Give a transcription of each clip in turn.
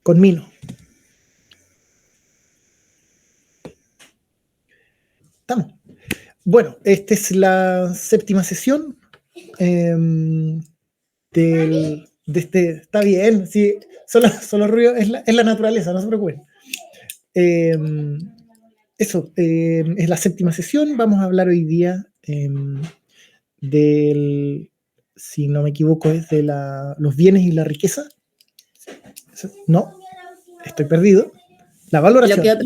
Conmino. Estamos. Bueno, esta es la 7ª sesión de este. Está bien, sí, solo ruido, es la naturaleza, no se preocupen. Eso, es la 7ª sesión. Vamos a hablar hoy día del, si no me equivoco, es de los bienes y la riqueza. No, estoy perdido. La valoración.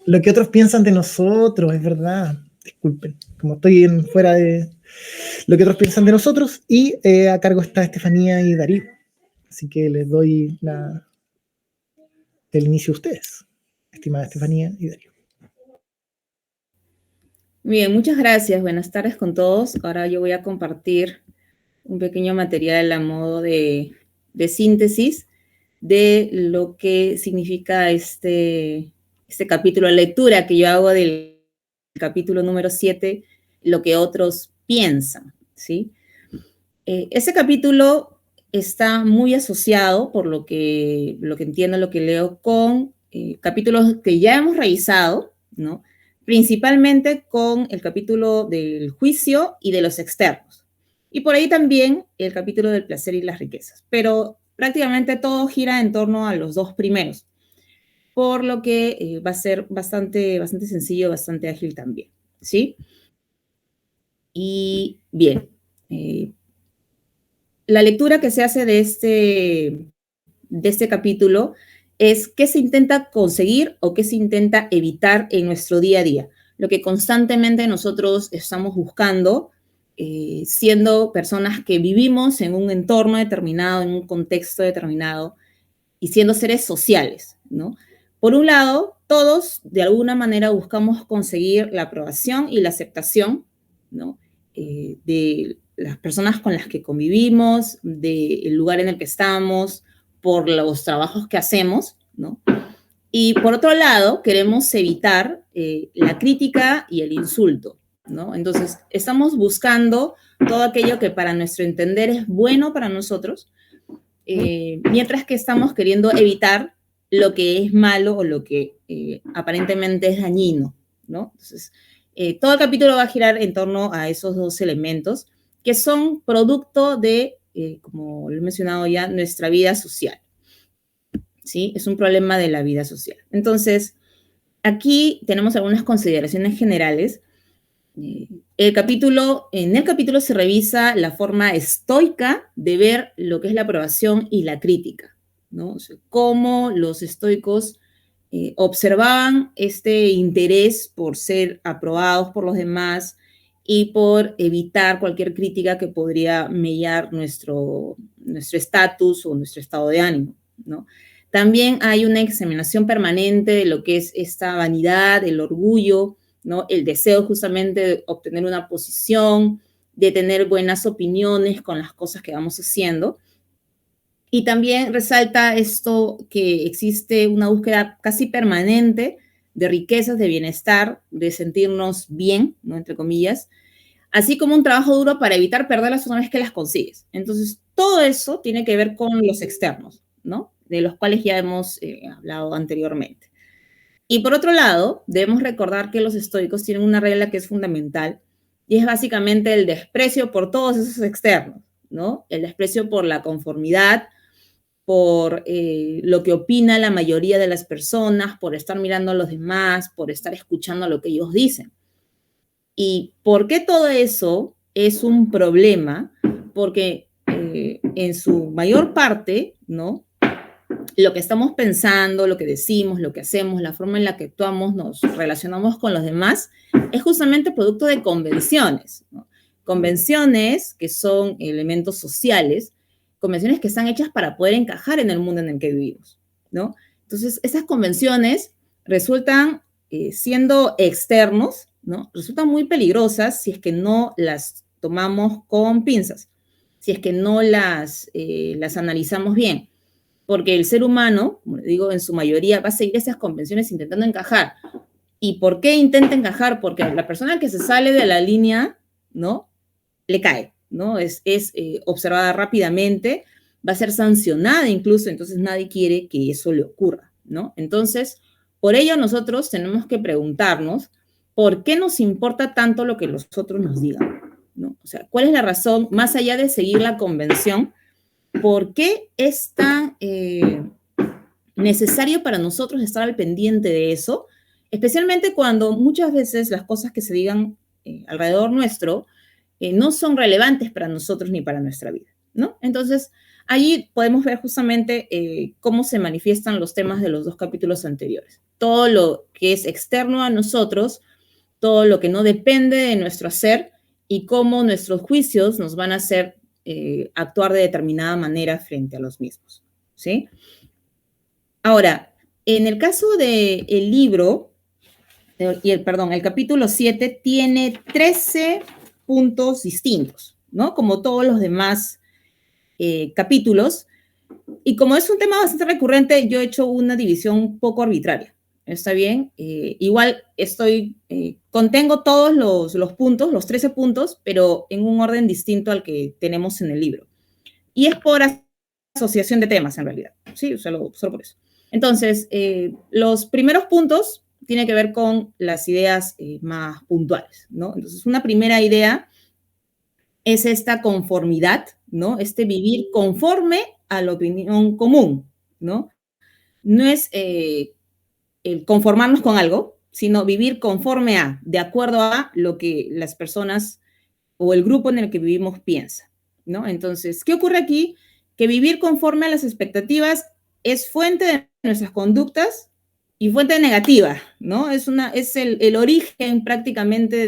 Lo que otros piensan de nosotros, es verdad. Disculpen, como estoy fuera de lo que otros piensan de nosotros. Y a cargo está Estefanía y Darío. Así que les doy el inicio a ustedes, estimada Estefanía y Darío. Bien, muchas gracias. Buenas tardes con todos. Ahora yo voy a compartir un pequeño material a modo de síntesis de lo que significa este capítulo de lectura que yo hago del capítulo número 7, lo que otros piensan, ¿sí? Ese capítulo está muy asociado, por lo que entiendo, lo que leo, con capítulos que ya hemos revisado, ¿no? Principalmente con el capítulo del juicio y de los externos. Y por ahí también el capítulo del placer y las riquezas. Pero prácticamente todo gira en torno a los dos primeros, por lo que va a ser bastante sencillo, bastante ágil también, ¿sí? Y bien, la lectura que se hace de este capítulo es qué se intenta conseguir o qué se intenta evitar en nuestro día a día, lo que constantemente nosotros estamos buscando, siendo personas que vivimos en un entorno determinado, en un contexto determinado, y siendo seres sociales, ¿no? Por un lado, todos de alguna manera buscamos conseguir la aprobación y la aceptación, ¿no? De las personas con las que convivimos, del lugar en el que estamos, por los trabajos que hacemos, ¿no? Y por otro lado, queremos evitar la crítica y el insulto, ¿no? Entonces, estamos buscando todo aquello que para nuestro entender es bueno para nosotros, mientras que estamos queriendo evitar lo que es malo o lo que aparentemente es dañino, ¿no? Entonces, todo el capítulo va a girar en torno a esos dos elementos que son producto de, como lo he mencionado ya, nuestra vida social, ¿sí? Es un problema de la vida social. Entonces, aquí tenemos algunas consideraciones generales. En el capítulo se revisa la forma estoica de ver lo que es la aprobación y la crítica, ¿no? O sea, cómo los estoicos observaban este interés por ser aprobados por los demás y por evitar cualquier crítica que podría mellar nuestro estatus o nuestro estado de ánimo, ¿no? También hay una examinación permanente de lo que es esta vanidad, el orgullo, ¿no? El deseo justamente de obtener una posición, de tener buenas opiniones con las cosas que vamos haciendo. Y también resalta esto que existe una búsqueda casi permanente de riquezas, de bienestar, de sentirnos bien, ¿no? Entre comillas, así como un trabajo duro para evitar perderlas una vez que las consigues. Entonces, todo eso tiene que ver con los externos, ¿no? De los cuales ya hemos hablado anteriormente. Y por otro lado, debemos recordar que los estoicos tienen una regla que es fundamental y es básicamente el desprecio por todos esos externos, ¿no? El desprecio por la conformidad, por lo que opina la mayoría de las personas, por estar mirando a los demás, por estar escuchando lo que ellos dicen. ¿Y por qué todo eso es un problema? Porque en su mayor parte, ¿no? Lo que estamos pensando, lo que decimos, lo que hacemos, la forma en la que actuamos, nos relacionamos con los demás, es justamente producto de convenciones, ¿no? Convenciones que son elementos sociales, convenciones que están hechas para poder encajar en el mundo en el que vivimos, ¿no? Entonces, esas convenciones resultan, siendo externos, ¿no? Resultan muy peligrosas si es que no las tomamos con pinzas, si es que no las analizamos bien. Porque el ser humano, como digo, en su mayoría va a seguir esas convenciones intentando encajar. ¿Y por qué intenta encajar? Porque la persona que se sale de la línea, ¿no? Le cae, ¿no? Es observada rápidamente va a ser sancionada incluso, entonces nadie quiere que eso le ocurra, ¿no? Entonces, por ello nosotros tenemos que preguntarnos por qué nos importa tanto lo que los otros nos digan, ¿no? O sea, ¿cuál es la razón, más allá de seguir la convención, por qué es tan necesario para nosotros estar al pendiente de eso? Especialmente cuando muchas veces las cosas que se digan alrededor nuestro no son relevantes para nosotros ni para nuestra vida, ¿no? Entonces, allí podemos ver justamente cómo se manifiestan los temas de los 2 capítulos anteriores. Todo lo que es externo a nosotros, todo lo que no depende de nuestro hacer y cómo nuestros juicios nos van a hacer actuar de determinada manera frente a los mismos, ¿sí? Ahora, en el caso del libro, el capítulo 7 tiene 13 puntos distintos, ¿no? Como todos los demás capítulos. Y como es un tema bastante recurrente, yo he hecho una división un poco arbitraria. ¿Está bien? Igual contengo todos los puntos, los 13 puntos, pero en un orden distinto al que tenemos en el libro. Y es por asociación de temas, en realidad. Sí, solo por eso. Entonces, los primeros puntos tienen que ver con las ideas más puntuales, ¿no? Entonces, una primera idea es esta conformidad, ¿no? Este vivir conforme a la opinión común, ¿no? No es el conformarnos con algo, sino vivir conforme a, de acuerdo a lo que las personas o el grupo en el que vivimos piensa, ¿no? Entonces, ¿qué ocurre aquí? Que vivir conforme a las expectativas es fuente de nuestras conductas y fuente negativa, ¿no? Es el origen prácticamente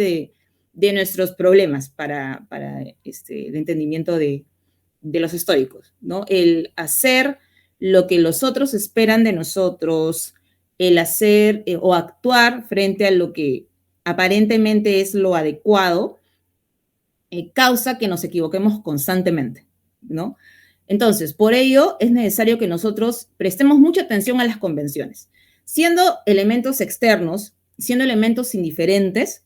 de nuestros problemas para el entendimiento de los estoicos, ¿no? El hacer lo que los otros esperan de nosotros, el hacer o actuar frente a lo que aparentemente es lo adecuado, causa que nos equivoquemos constantemente, ¿no? Entonces, por ello es necesario que nosotros prestemos mucha atención a las convenciones. Siendo elementos externos, siendo elementos indiferentes,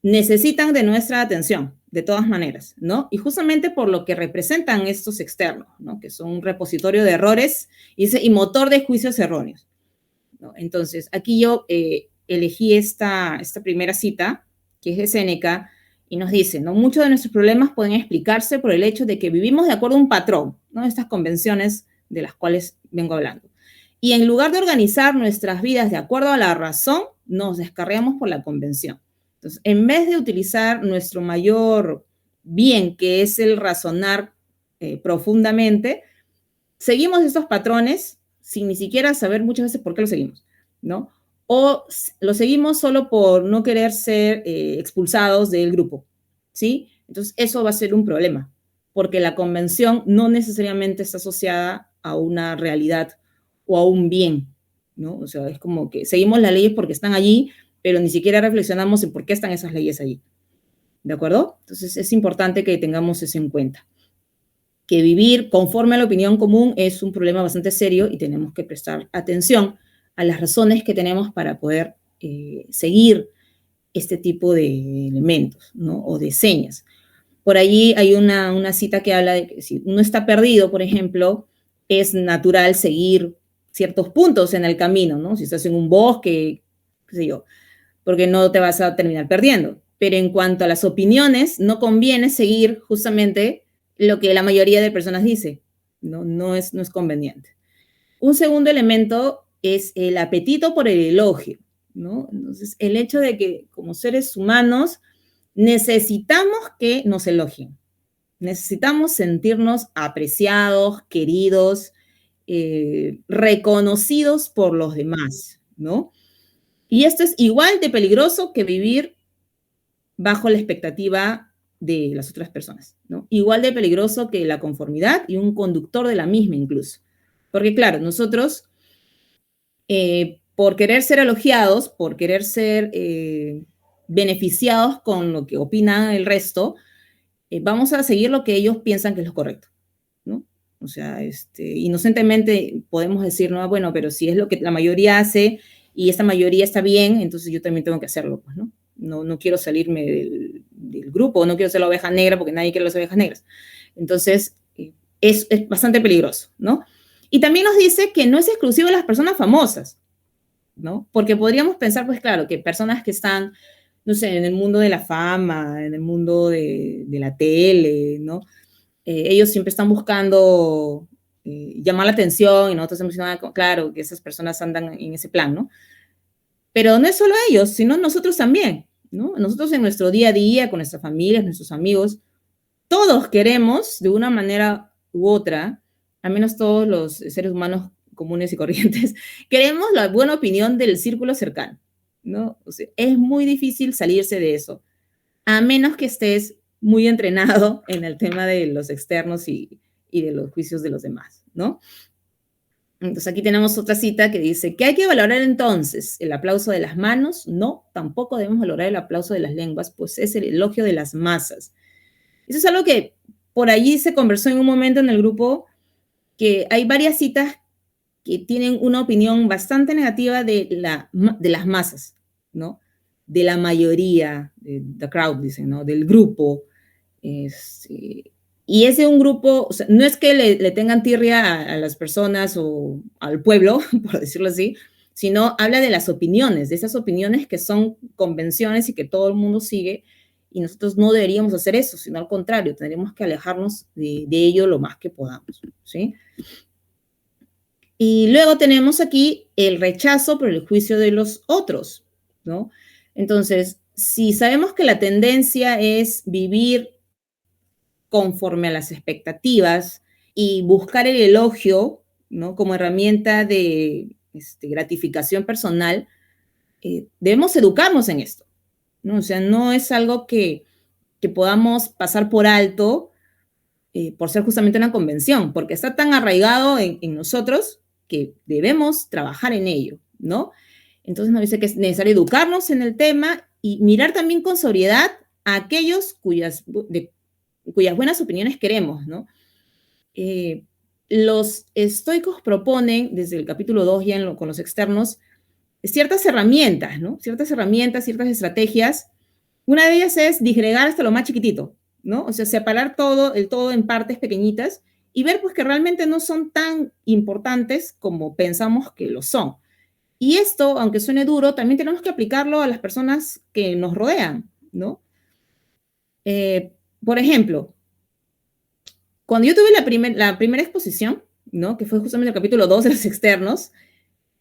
necesitan de nuestra atención, de todas maneras, ¿no? Y justamente por lo que representan estos externos, ¿no? Que son un repositorio de errores y motor de juicios erróneos, ¿no? Entonces, aquí yo elegí esta primera cita, que es de Séneca, y nos dice, ¿no? Muchos de nuestros problemas pueden explicarse por el hecho de que vivimos de acuerdo a un patrón, ¿no? Estas convenciones de las cuales vengo hablando. Y en lugar de organizar nuestras vidas de acuerdo a la razón, nos descarriamos por la convención. Entonces, en vez de utilizar nuestro mayor bien, que es el razonar profundamente, seguimos estos patrones sin ni siquiera saber muchas veces por qué los seguimos, ¿no? O lo seguimos solo por no querer ser expulsados del grupo, ¿sí? Entonces, eso va a ser un problema, porque la convención no necesariamente está asociada a una realidad o a un bien, ¿no? O sea, es como que seguimos las leyes porque están allí, pero ni siquiera reflexionamos en por qué están esas leyes allí, ¿de acuerdo? Entonces, es importante que tengamos eso en cuenta, que vivir conforme a la opinión común es un problema bastante serio y tenemos que prestar atención a las razones que tenemos para poder seguir este tipo de elementos, ¿no? O de señas. Por allí hay una cita que habla de que si uno está perdido, por ejemplo, es natural seguir ciertos puntos en el camino, ¿no? Si estás en un bosque, qué sé yo, porque no te vas a terminar perdiendo. Pero en cuanto a las opiniones, no conviene seguir justamente lo que la mayoría de personas dice, no es conveniente. Un segundo elemento es el apetito por el elogio, ¿no? Entonces, el hecho de que como seres humanos necesitamos que nos elogien, necesitamos sentirnos apreciados, queridos, reconocidos por los demás, ¿no? Y esto es igual de peligroso que vivir bajo la expectativa de las otras personas, ¿no? Igual de peligroso que la conformidad y un conductor de la misma incluso. Porque claro, nosotros, por querer ser elogiados, por querer ser beneficiados con lo que opina el resto, vamos a seguir lo que ellos piensan que es lo correcto, ¿no? O sea, inocentemente podemos decir, no, bueno, pero si es lo que la mayoría hace y esta mayoría está bien, entonces yo también tengo que hacerlo, pues, ¿no? No quiero salirme del grupo, no quiero ser la oveja negra porque nadie quiere las ovejas negras. Entonces, es bastante peligroso, ¿no? Y también nos dice que no es exclusivo de las personas famosas, ¿no? Porque podríamos pensar, pues claro, que personas que están, no sé, en el mundo de la fama, en el mundo de la tele, ¿no? Ellos siempre están buscando llamar la atención y nosotros hemos dicho, claro, que esas personas andan en ese plan, ¿no? Pero no es solo ellos, sino nosotros también, ¿no? Nosotros en nuestro día a día, con nuestras familias, nuestros amigos, todos queremos, de una manera u otra, al menos todos los seres humanos comunes y corrientes, queremos la buena opinión del círculo cercano, ¿no? O sea, es muy difícil salirse de eso, a menos que estés muy entrenado en el tema de los externos y de los juicios de los demás, ¿no? Entonces aquí tenemos otra cita que dice, ¿qué hay que valorar entonces? ¿El aplauso de las manos? No, tampoco debemos valorar el aplauso de las lenguas, pues es el elogio de las masas. Eso es algo que por allí se conversó en un momento en el grupo, que hay varias citas que tienen una opinión bastante negativa de las masas, ¿no? De la mayoría, de the crowd, dicen, ¿no? Del grupo. Y ese un grupo, o sea, no es que le tengan tirria a las personas o al pueblo, por decirlo así, sino habla de las opiniones, de esas opiniones que son convenciones y que todo el mundo sigue, y nosotros no deberíamos hacer eso, sino al contrario, tendríamos que alejarnos de ello lo más que podamos, ¿sí? Y luego tenemos aquí el rechazo por el juicio de los otros, ¿no? Entonces, si sabemos que la tendencia es vivir conforme a las expectativas y buscar el elogio, ¿no? Como herramienta de gratificación personal, debemos educarnos en esto, ¿no? O sea, no es algo que podamos pasar por alto por ser justamente una convención, porque está tan arraigado en nosotros que debemos trabajar en ello, ¿no? Entonces nos dice que es necesario educarnos en el tema y mirar también con sobriedad a aquellos cuyas buenas opiniones queremos, ¿no? Los estoicos proponen, desde el capítulo 2 ya con los externos, ciertas herramientas, ¿no? Ciertas herramientas, ciertas estrategias. Una de ellas es disgregar hasta lo más chiquitito, ¿no? O sea, separar el todo en partes pequeñitas y ver pues que realmente no son tan importantes como pensamos que lo son. Y esto, aunque suene duro, también tenemos que aplicarlo a las personas que nos rodean, ¿no? Por ejemplo, cuando yo tuve la primera exposición, ¿no? Que fue justamente el capítulo 2 de los externos,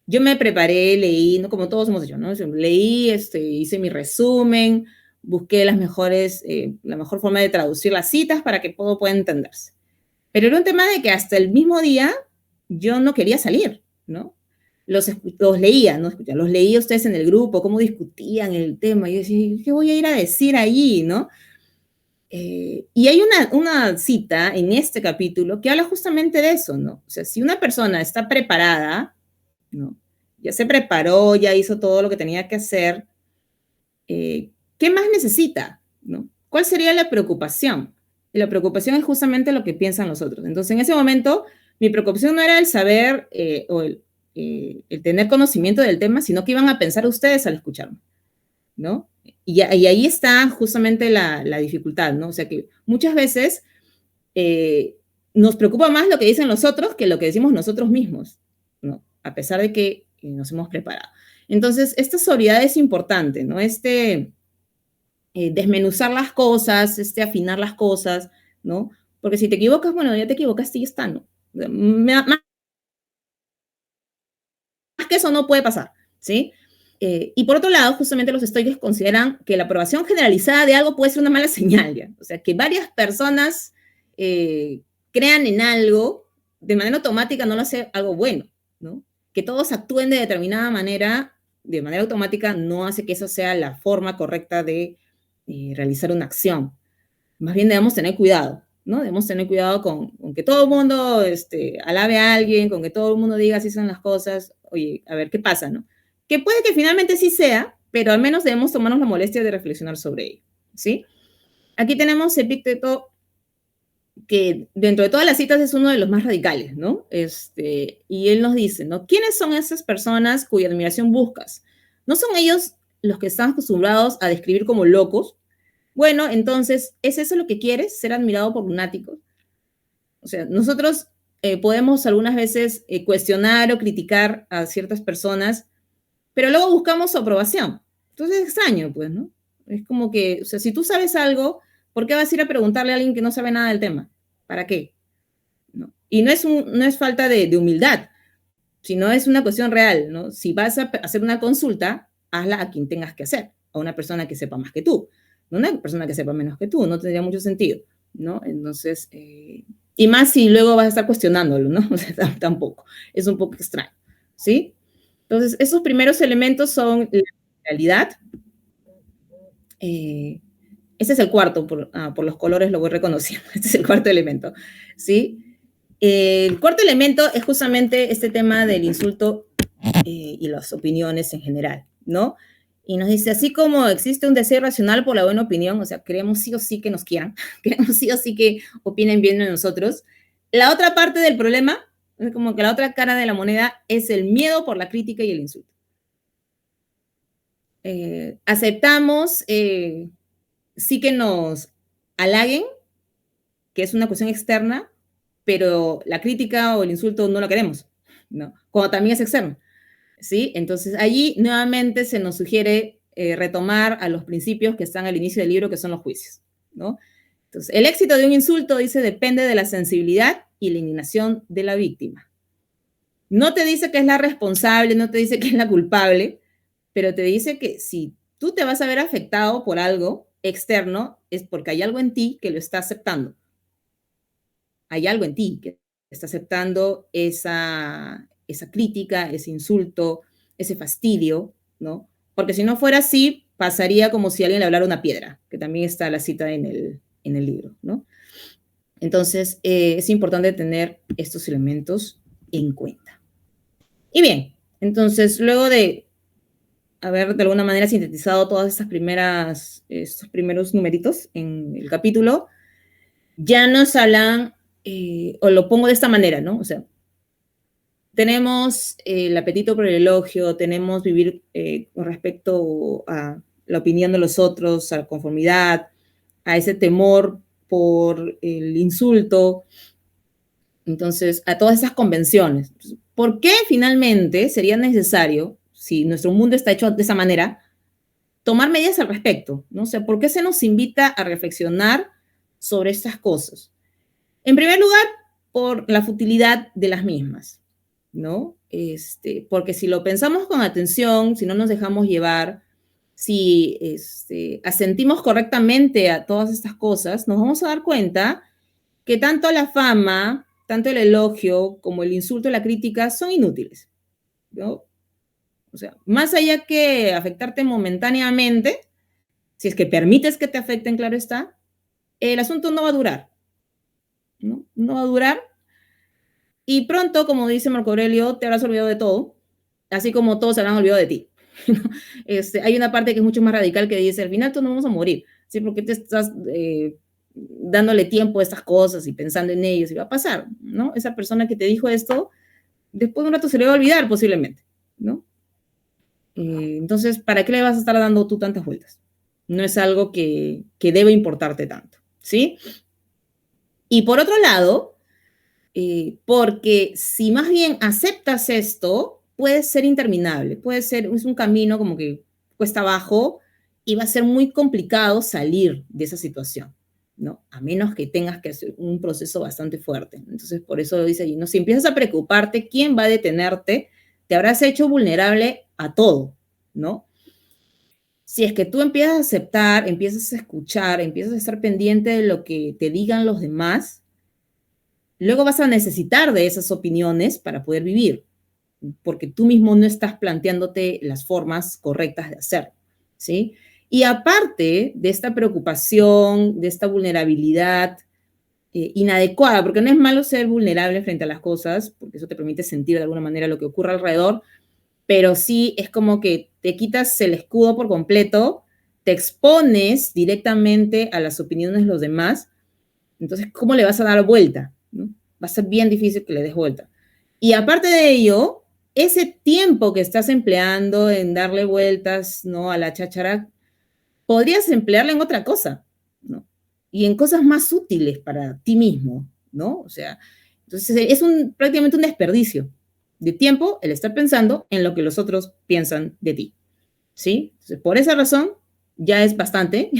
yo me preparé, leí, ¿no? Como todos hemos hecho, ¿no? Leí, hice mi resumen, busqué la mejor forma de traducir las citas para que todo pueda entenderse. Pero era un tema de que hasta el mismo día yo no quería salir, ¿no? Los leía, ¿no? Los leía ustedes en el grupo, cómo discutían el tema. Yo decía, ¿qué voy a ir a decir allí, no? Y hay una cita en este capítulo que habla justamente de eso, ¿no? O sea, si una persona está preparada, ¿no? Ya se preparó, ya hizo todo lo que tenía que hacer, ¿qué más necesita, ¿no? ¿Cuál sería la preocupación? Y la preocupación es justamente lo que piensan los otros. Entonces, en ese momento, mi preocupación no era el saber o el tener conocimiento del tema, sino que iban a pensar ustedes al escucharme, ¿no? Y ahí está justamente la dificultad, ¿no? O sea que muchas veces nos preocupa más lo que dicen los otros que lo que decimos nosotros mismos, ¿no? A pesar de que nos hemos preparado. Entonces, esta sobriedad es importante, ¿no? Desmenuzar las cosas, afinar las cosas, ¿no? Porque si te equivocas, bueno, ya te equivocaste y ya está, ¿no? Más que eso no puede pasar, ¿sí? Y por otro lado, justamente los estoicos consideran que la aprobación generalizada de algo puede ser una mala señal, ¿ya? O sea, que varias personas crean en algo, de manera automática no lo hace algo bueno, ¿no? Que todos actúen de determinada manera, de manera automática, no hace que eso sea la forma correcta de realizar una acción. Más bien debemos tener cuidado, ¿no? Debemos tener cuidado con que todo el mundo alabe a alguien, con que todo el mundo diga así son las cosas, oye, a ver qué pasa, ¿no? Que puede que finalmente sí sea, pero al menos debemos tomarnos la molestia de reflexionar sobre ello, ¿sí? Aquí tenemos Epicteto, que dentro de todas las citas es uno de los más radicales, ¿no? Y él nos dice, ¿no? ¿Quiénes son esas personas cuya admiración buscas? ¿No son ellos los que están acostumbrados a describir como locos? Bueno, entonces, ¿es eso lo que quieres? ¿Ser admirado por lunáticos? O sea, nosotros podemos algunas veces cuestionar o criticar a ciertas personas, pero luego buscamos su aprobación. Entonces es extraño, pues, ¿no? Es como que, o sea, si tú sabes algo, ¿por qué vas a ir a preguntarle a alguien que no sabe nada del tema? ¿Para qué? ¿No? Y no es falta de humildad, sino es una cuestión real, ¿no? Si vas a hacer una consulta, hazla a quien tengas que hacer, a una persona que sepa más que tú, no una persona que sepa menos que tú, no tendría mucho sentido, ¿no? Entonces, y más si luego vas a estar cuestionándolo, ¿no? O sea, tampoco, es un poco extraño, ¿sí? Entonces, esos primeros elementos son la realidad. Ese es el cuarto, por los colores lo voy reconociendo, este es el cuarto elemento, ¿sí? El cuarto elemento es justamente este tema del insulto y las opiniones en general, ¿no? Y nos dice, así como existe un deseo racional por la buena opinión, o sea, queremos sí o sí que nos quieran, queremos sí o sí que opinen bien de nosotros, la otra parte del problema, como que la otra cara de la moneda, es el miedo por la crítica y el insulto. Aceptamos sí que nos halaguen, que es una cuestión externa, pero la crítica o el insulto no lo queremos, ¿no? Cuando también es externo, ¿sí? Entonces, allí nuevamente se nos sugiere retomar a los principios que están al inicio del libro, que son los juicios, ¿no? Entonces, el éxito de un insulto, dice, depende de la sensibilidad y la indignación de la víctima. No te dice que es la responsable, no te dice que es la culpable, pero te dice que si tú te vas a ver afectado por algo externo, es porque hay algo en ti que lo está aceptando. Hay algo en ti que está aceptando esa crítica, ese insulto, ese fastidio, ¿no? Porque si no fuera así, pasaría como si alguien le hablara una piedra, que también está la cita en el libro, ¿no? Entonces, es importante tener estos elementos en cuenta. Y bien, entonces, luego de haber de alguna manera sintetizado todas estos primeros numeritos en el capítulo, ya nos hablan, o lo pongo de esta manera, ¿no? O sea, tenemos el apetito por el elogio, tenemos vivir con respecto a la opinión de los otros, a la conformidad, a ese temor por el insulto, entonces, a todas esas convenciones. ¿Por qué finalmente sería necesario, si nuestro mundo está hecho de esa manera, tomar medidas al respecto? ¿No? O sea, ¿por qué se nos invita a reflexionar sobre estas cosas? En primer lugar, por la futilidad de las mismas, ¿no? Porque si lo pensamos con atención, si no nos dejamos llevar, si asentimos correctamente a todas estas cosas, nos vamos a dar cuenta que tanto la fama, tanto el elogio como el insulto y la crítica son inútiles, ¿no? O sea, más allá que afectarte momentáneamente, si es que permites que te afecten, claro está, el asunto no va a durar, ¿no? No va a durar. Y pronto, como dice Marco Aurelio, te habrás olvidado de todo, así como todos se habrán olvidado de ti. Hay una parte que es mucho más radical que dice, al final todos nos vamos a morir, ¿sí? Porque te estás dándole tiempo a estas cosas y pensando en ellos y va a pasar, ¿no? Esa persona que te dijo esto, después de un rato se le va a olvidar posiblemente, ¿no? Entonces, ¿para qué le vas a estar dando tú tantas vueltas? No es algo que debe importarte tanto, ¿sí? Y por otro lado, porque si más bien aceptas esto, puede ser interminable, es un camino como que cuesta abajo y va a ser muy complicado salir de esa situación, ¿no? A menos que tengas que hacer un proceso bastante fuerte. Entonces, por eso lo dice allí, ¿no? Si empiezas a preocuparte, ¿quién va a detenerte? Te habrás hecho vulnerable a todo, ¿no? Si es que tú empiezas a aceptar, empiezas a escuchar, empiezas a estar pendiente de lo que te digan los demás, luego vas a necesitar de esas opiniones para poder vivir, porque tú mismo no estás planteándote las formas correctas de hacerlo, ¿sí? Y aparte de esta preocupación, de esta vulnerabilidad inadecuada, porque no es malo ser vulnerable frente a las cosas, porque eso te permite sentir de alguna manera lo que ocurre alrededor, pero sí es como que te quitas el escudo por completo, te expones directamente a las opiniones de los demás, entonces, ¿cómo le vas a dar vuelta? ¿No? Va a ser bien difícil que le des vuelta. Y aparte de ello, ese tiempo que estás empleando en darle vueltas, ¿no?, a la cháchara, podrías emplearla en otra cosa, ¿no? Y en cosas más útiles para ti mismo, ¿no? O sea, entonces es prácticamente un desperdicio de tiempo el estar pensando en lo que los otros piensan de ti, ¿sí? Entonces, por esa razón, ya es bastante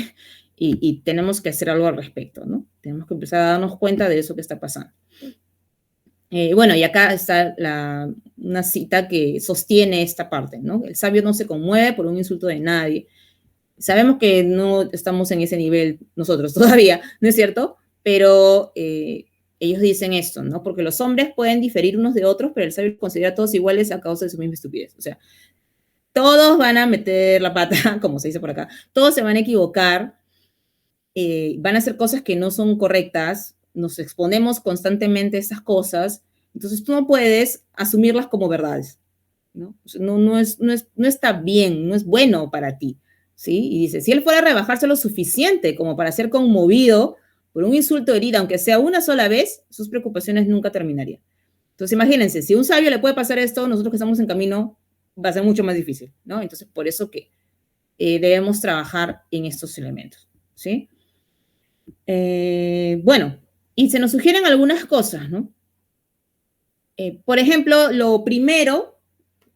y tenemos que hacer algo al respecto, ¿no? Tenemos que empezar a darnos cuenta de eso que está pasando. Bueno, y acá está una cita que sostiene esta parte, ¿no? El sabio no se conmueve por un insulto de nadie. Sabemos que no estamos en ese nivel nosotros todavía, ¿no es cierto? Pero ellos dicen esto, ¿no? Porque los hombres pueden diferir unos de otros, pero el sabio considera a todos iguales a causa de su misma estupidez. O sea, todos van a meter la pata, como se dice por acá, todos se van a equivocar, van a hacer cosas que no son correctas, nos exponemos constantemente a estas cosas, entonces tú no puedes asumirlas como verdades, ¿no? O sea, no está bien, no es bueno para ti, ¿sí? Y dice, si él fuera a rebajarse lo suficiente como para ser conmovido por un insulto o herida, aunque sea una sola vez, sus preocupaciones nunca terminarían. Entonces imagínense, si a un sabio le puede pasar esto, nosotros que estamos en camino va a ser mucho más difícil, ¿no? Entonces por eso que debemos trabajar en estos elementos, ¿sí? Bueno, y se nos sugieren algunas cosas, ¿no? Por ejemplo, lo primero,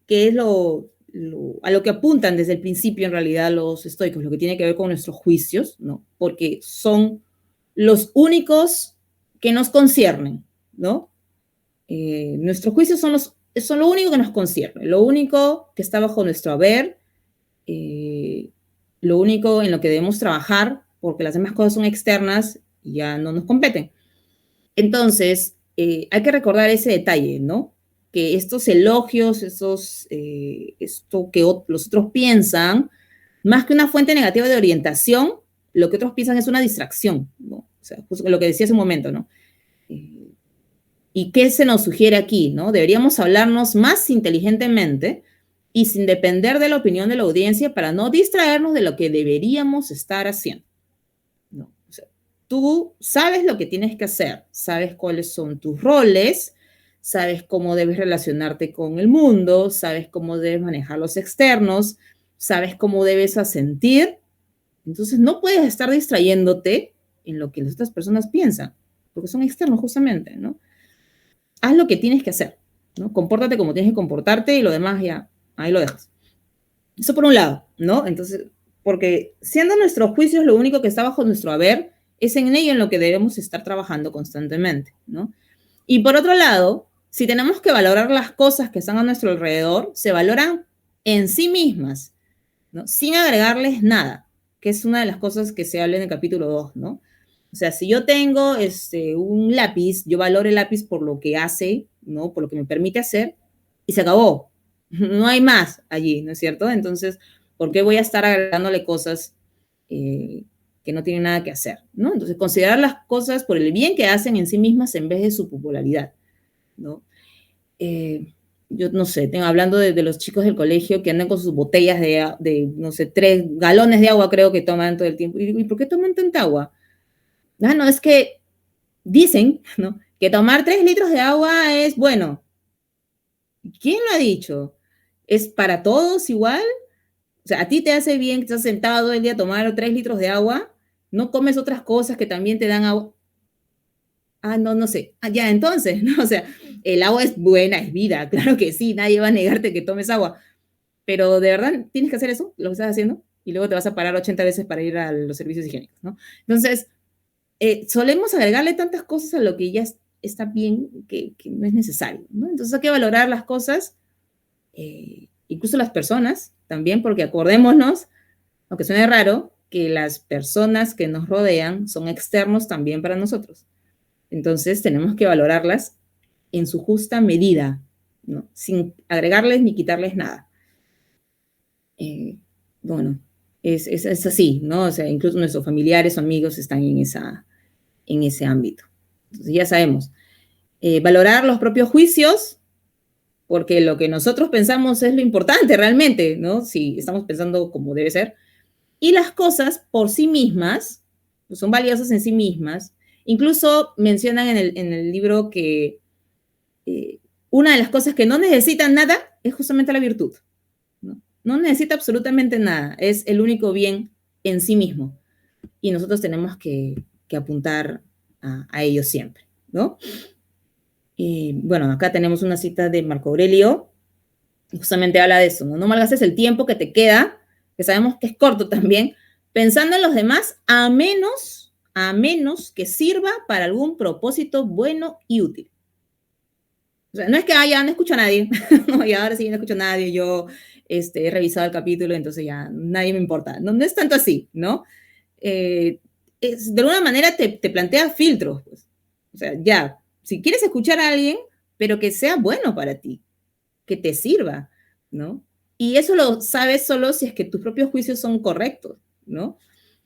que es a lo que apuntan desde el principio en realidad los estoicos, lo que tiene que ver con nuestros juicios, ¿no? Porque son los únicos que nos conciernen, ¿no? Nuestros juicios son lo único que nos concierne, lo único que está bajo nuestro haber, lo único en lo que debemos trabajar, porque las demás cosas son externas y ya no nos competen. Entonces, hay que recordar ese detalle, ¿no? Que estos elogios, esto que los otros piensan, más que una fuente negativa de orientación, lo que otros piensan es una distracción, ¿no? O sea, justo lo que decía hace un momento, ¿no? ¿Y qué se nos sugiere aquí, no? Deberíamos hablarnos más inteligentemente y sin depender de la opinión de la audiencia para no distraernos de lo que deberíamos estar haciendo, ¿no? O sea, tú sabes lo que tienes que hacer, sabes cuáles son tus roles, sabes cómo debes relacionarte con el mundo, sabes cómo debes manejar los externos, sabes cómo debes asentir. Entonces no puedes estar distrayéndote en lo que las otras personas piensan, porque son externos justamente, ¿no? Haz lo que tienes que hacer, ¿no? Compórtate como tienes que comportarte y lo demás ya, ahí lo dejas. Eso por un lado, ¿no? Entonces, porque siendo nuestros juicios lo único que está bajo nuestro haber, es en ello en lo que debemos estar trabajando constantemente, ¿no? Y por otro lado, si tenemos que valorar las cosas que están a nuestro alrededor, se valoran en sí mismas, ¿no? Sin agregarles nada, que es una de las cosas que se habla en el capítulo 2, ¿no? O sea, si yo tengo un lápiz, yo valoro el lápiz por lo que hace, ¿no? Por lo que me permite hacer, y se acabó. No hay más allí, ¿no es cierto? Entonces, ¿por qué voy a estar agregándole cosas que no tienen nada que hacer, ¿no? Entonces, considerar las cosas por el bien que hacen en sí mismas en vez de su popularidad, ¿no? Yo no sé, hablando de los chicos del colegio que andan con sus botellas de, no sé, 3 galones de agua creo que toman todo el tiempo. ¿Y por qué toman tanta agua? Ah, no, es que dicen, ¿no? Que tomar 3 litros de agua es bueno. ¿Quién lo ha dicho? ¿Es para todos igual? O sea, ¿a ti te hace bien que estás sentado el día a tomar 3 litros de agua? ¿No comes otras cosas que también te dan agua? Ah, no, no sé. Ah, ya, entonces, ¿no? O sea, el agua es buena, es vida, claro que sí, nadie va a negarte que tomes agua. Pero de verdad, ¿tienes que hacer eso, lo que estás haciendo? Y luego te vas a parar 80 veces para ir a los servicios higiénicos, ¿no? Entonces, solemos agregarle tantas cosas a lo que ya está bien que no es necesario, ¿no? Entonces hay que valorar las cosas, incluso las personas también, porque acordémonos, aunque suene raro, que las personas que nos rodean son externos también para nosotros. Entonces tenemos que valorarlas en su justa medida, ¿no? Sin agregarles ni quitarles nada. Bueno, es así, ¿no? O sea, incluso nuestros familiares o amigos están en ese ámbito. Entonces ya sabemos, valorar los propios juicios, porque lo que nosotros pensamos es lo importante realmente, ¿no? Si estamos pensando como debe ser. Y las cosas por sí mismas, pues son valiosas en sí mismas. Incluso mencionan en el libro que una de las cosas que no necesitan nada es justamente la virtud. No necesita absolutamente nada, es el único bien en sí mismo. Y nosotros tenemos que apuntar a ello siempre. ¿no? Y bueno, acá tenemos una cita de Marco Aurelio, justamente habla de eso, ¿no? No malgastes el tiempo que te queda, que sabemos que es corto también, pensando en los demás, a menos que sirva para algún propósito bueno y útil. O sea, no es que ya no escucho a nadie, no, y ahora sí no escucho a nadie, yo he revisado el capítulo, entonces ya nadie me importa. No, no es tanto así, ¿no? De alguna manera te plantea filtros, pues. O sea, ya, si quieres escuchar a alguien, pero que sea bueno para ti, que te sirva, ¿no? Y eso lo sabes solo si es que tus propios juicios son correctos, ¿no?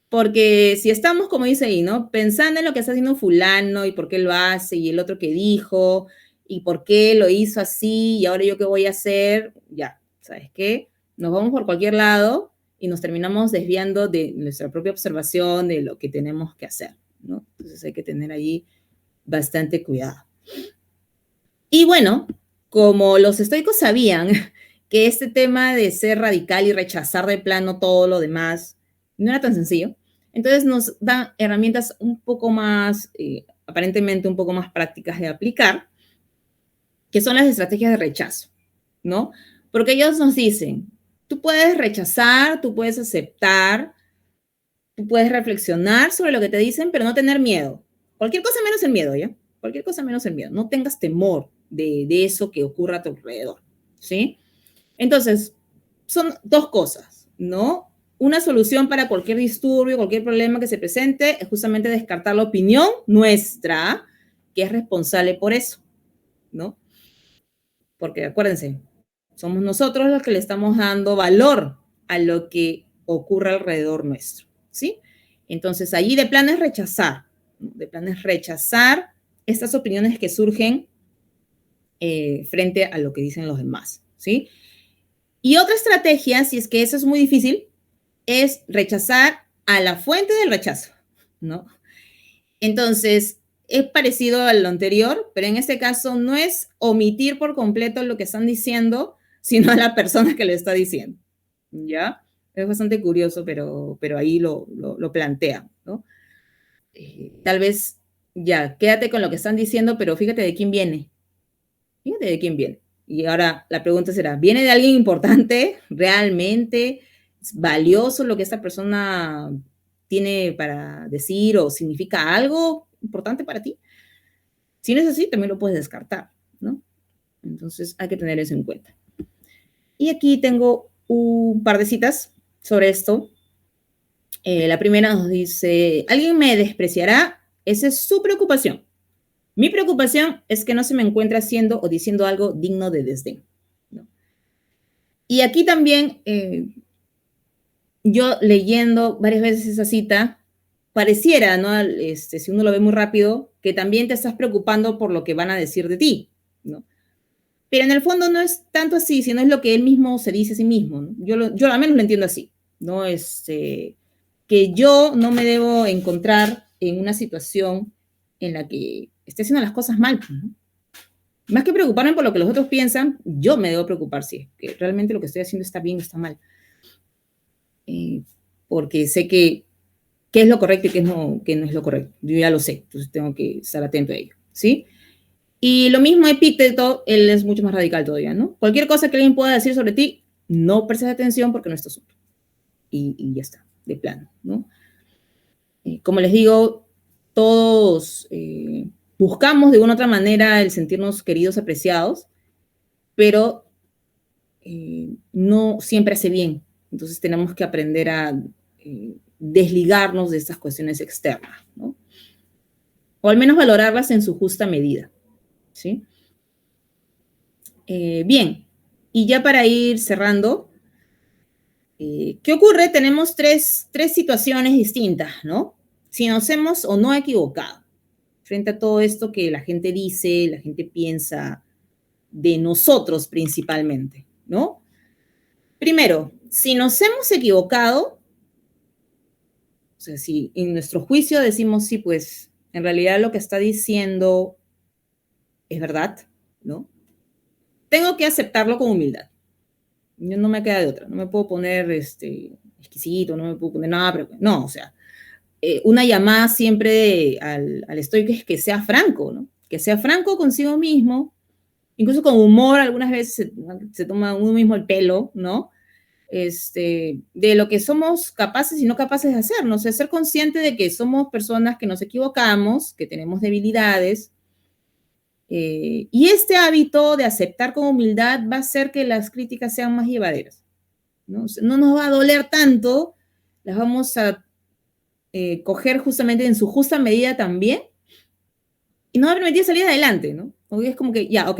Porque si estamos, como dice ahí, ¿no? Pensando en lo que está haciendo fulano y por qué lo hace y el otro que dijo y por qué lo hizo así y ahora yo qué voy a hacer, ya, ¿sabes qué? Nos vamos por cualquier lado y nos terminamos desviando de nuestra propia observación de lo que tenemos que hacer, ¿no? Entonces hay que tener ahí bastante cuidado. Y bueno, como los estoicos sabían que este tema de ser radical y rechazar de plano todo lo demás no era tan sencillo, entonces nos dan herramientas un poco más, aparentemente un poco más prácticas de aplicar, que son las estrategias de rechazo, ¿no? Porque ellos nos dicen, tú puedes rechazar, tú puedes aceptar, tú puedes reflexionar sobre lo que te dicen, pero no tener miedo. Cualquier cosa menos el miedo, ¿ya? Cualquier cosa menos el miedo. No tengas temor de eso que ocurra a tu alrededor, ¿sí? Entonces, son dos cosas, ¿no? Una solución para cualquier disturbio, cualquier problema que se presente, es justamente descartar la opinión nuestra, que es responsable por eso, ¿no? Porque acuérdense, somos nosotros los que le estamos dando valor a lo que ocurre alrededor nuestro, ¿sí? Entonces, allí de plan es rechazar, ¿no? De plan es rechazar estas opiniones que surgen frente a lo que dicen los demás, ¿sí? Y otra estrategia, si es que eso es muy difícil, es rechazar a la fuente del rechazo, ¿no? Entonces, es parecido a lo anterior, pero en este caso no es omitir por completo lo que están diciendo, sino a la persona que lo está diciendo, ¿ya? Es bastante curioso, pero ahí lo plantea, ¿no? Tal vez, ya, quédate con lo que están diciendo, pero fíjate de quién viene. Fíjate de quién viene. Y ahora la pregunta será, ¿viene de alguien importante? ¿Realmente es valioso lo que esta persona tiene para decir o significa algo importante para ti? Si no es así, también lo puedes descartar, ¿no? Entonces hay que tener eso en cuenta. Y aquí tengo un par de citas sobre esto. La primera nos dice, ¿alguien me despreciará? Esa es su preocupación. Mi preocupación es que no se me encuentre haciendo o diciendo algo digno de desdén, ¿no? Y aquí también, yo leyendo varias veces esa cita, pareciera, ¿no? Si uno lo ve muy rápido, que también te estás preocupando por lo que van a decir de ti, ¿no? Pero en el fondo no es tanto así, sino es lo que él mismo se dice a sí mismo, ¿no? Yo al menos lo entiendo así, ¿no? Que yo no me debo encontrar en una situación en la que esté haciendo las cosas mal, ¿no? Más que preocuparme por lo que los otros piensan, yo me debo preocupar si es que realmente lo que estoy haciendo está bien o está mal. Porque sé que qué es lo correcto y qué no es lo correcto. Yo ya lo sé, entonces tengo que estar atento a ello, ¿sí? Y lo mismo Epicteto, él es mucho más radical todavía, ¿no? Cualquier cosa que alguien pueda decir sobre ti, no prestes atención porque no es tu asunto. Y ya está, de plano, ¿no? Como les digo, todos buscamos de una u otra manera el sentirnos queridos, apreciados, pero no siempre hace bien. Entonces tenemos que aprender a desligarnos de estas cuestiones externas, ¿no? O al menos valorarlas en su justa medida, ¿sí? Bien, y ya para ir cerrando, ¿qué ocurre? Tenemos tres situaciones distintas, ¿no? Si nos hemos o no equivocado frente a todo esto que la gente dice, la gente piensa de nosotros principalmente, ¿no? Primero, si nos hemos equivocado, o sea, si en nuestro juicio decimos, sí, pues en realidad lo que está diciendo es verdad, ¿no? Tengo que aceptarlo con humildad. Yo no me queda de otra. No me puedo poner exquisito, no me puedo poner nada, pero no, o sea, una llamada siempre al estoico es que sea franco, ¿no? que sea franco consigo mismo, incluso con humor, algunas veces se toma uno mismo el pelo, ¿no? De lo que somos capaces y no capaces de hacer, ¿no? O sea, ser consciente de que somos personas que nos equivocamos, que tenemos debilidades, y este hábito de aceptar con humildad va a hacer que las críticas sean más llevaderas, ¿no? O sea, no nos va a doler tanto, las vamos a coger justamente en su justa medida también, y nos va a permitir salir adelante, ¿no? Porque es como que, ya, ok,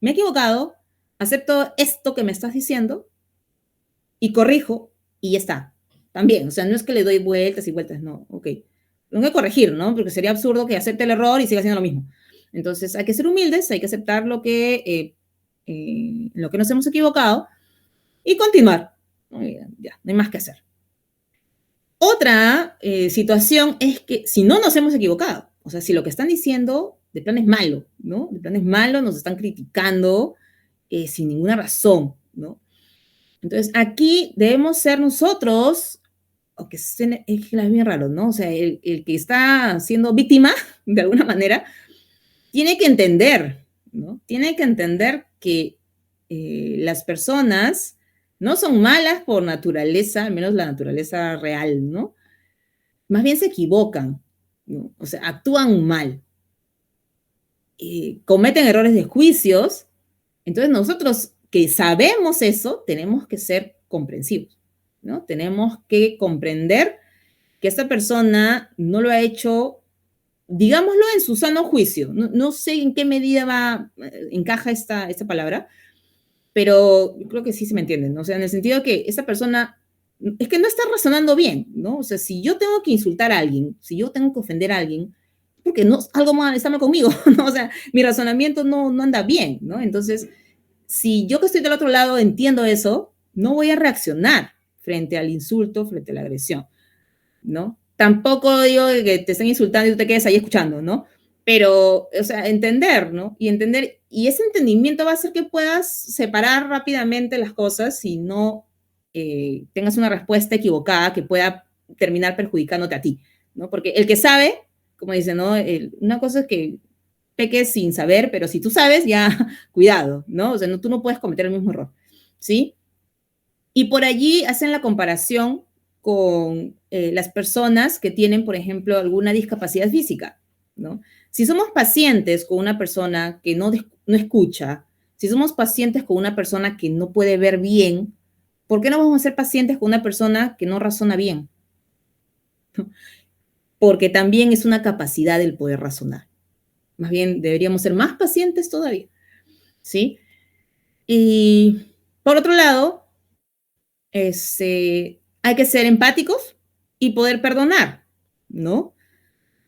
me he equivocado, acepto esto que me estás diciendo, y corrijo, y ya está. También, o sea, no es que le doy vueltas y vueltas, no, ok. Tengo que corregir, ¿no? Porque sería absurdo que acepte el error y siga haciendo lo mismo. Entonces, hay que ser humildes, hay que aceptar lo que nos hemos equivocado y continuar. Ya, no hay más que hacer. Otra situación es que si no nos hemos equivocado, o sea, si lo que están diciendo de plan es malo, ¿no? De plan es malo, nos están criticando sin ninguna razón, ¿no? Entonces, aquí debemos ser nosotros, aunque es bien raro, ¿no? O sea, el que está siendo víctima, de alguna manera, tiene que entender, ¿no? Tiene que entender que las personas no son malas por naturaleza, al menos la naturaleza real, ¿no? Más bien se equivocan, ¿no? O sea, actúan mal, cometen errores de juicios. Entonces nosotros que sabemos eso, tenemos que ser comprensivos, ¿no? Tenemos que comprender que esta persona no lo ha hecho, digámoslo, en su sano juicio. No sé en qué medida encaja esta palabra, pero creo que sí se me entiende, ¿no? O sea, en el sentido de que esta persona es que no está razonando bien, ¿no? O sea, si yo tengo que insultar a alguien, si yo tengo que ofender a alguien, porque no, algo mal está mal conmigo, ¿no? O sea, mi razonamiento no anda bien, ¿no? Entonces, si yo que estoy del otro lado entiendo eso, no voy a reaccionar frente al insulto, frente a la agresión, ¿no? Tampoco digo que te estén insultando y tú te quedes ahí escuchando, ¿no? Pero, o sea, entender, ¿no? Y ese entendimiento va a hacer que puedas separar rápidamente las cosas y no tengas una respuesta equivocada que pueda terminar perjudicándote a ti, ¿no? Porque el que sabe, como dice, ¿no? Una cosa es que peques sin saber, pero si tú sabes, ya, cuidado, ¿no? O sea, tú no puedes cometer el mismo error, ¿sí? Y por allí hacen la comparación con las personas que tienen, por ejemplo, alguna discapacidad física, ¿no? Si somos pacientes con una persona que no escucha, si somos pacientes con una persona que no puede ver bien, ¿por qué no vamos a ser pacientes con una persona que no razona bien? Porque también es una capacidad el poder razonar. Más bien, deberíamos ser más pacientes todavía, ¿sí? Y por otro lado, hay que ser empáticos y poder perdonar, ¿no?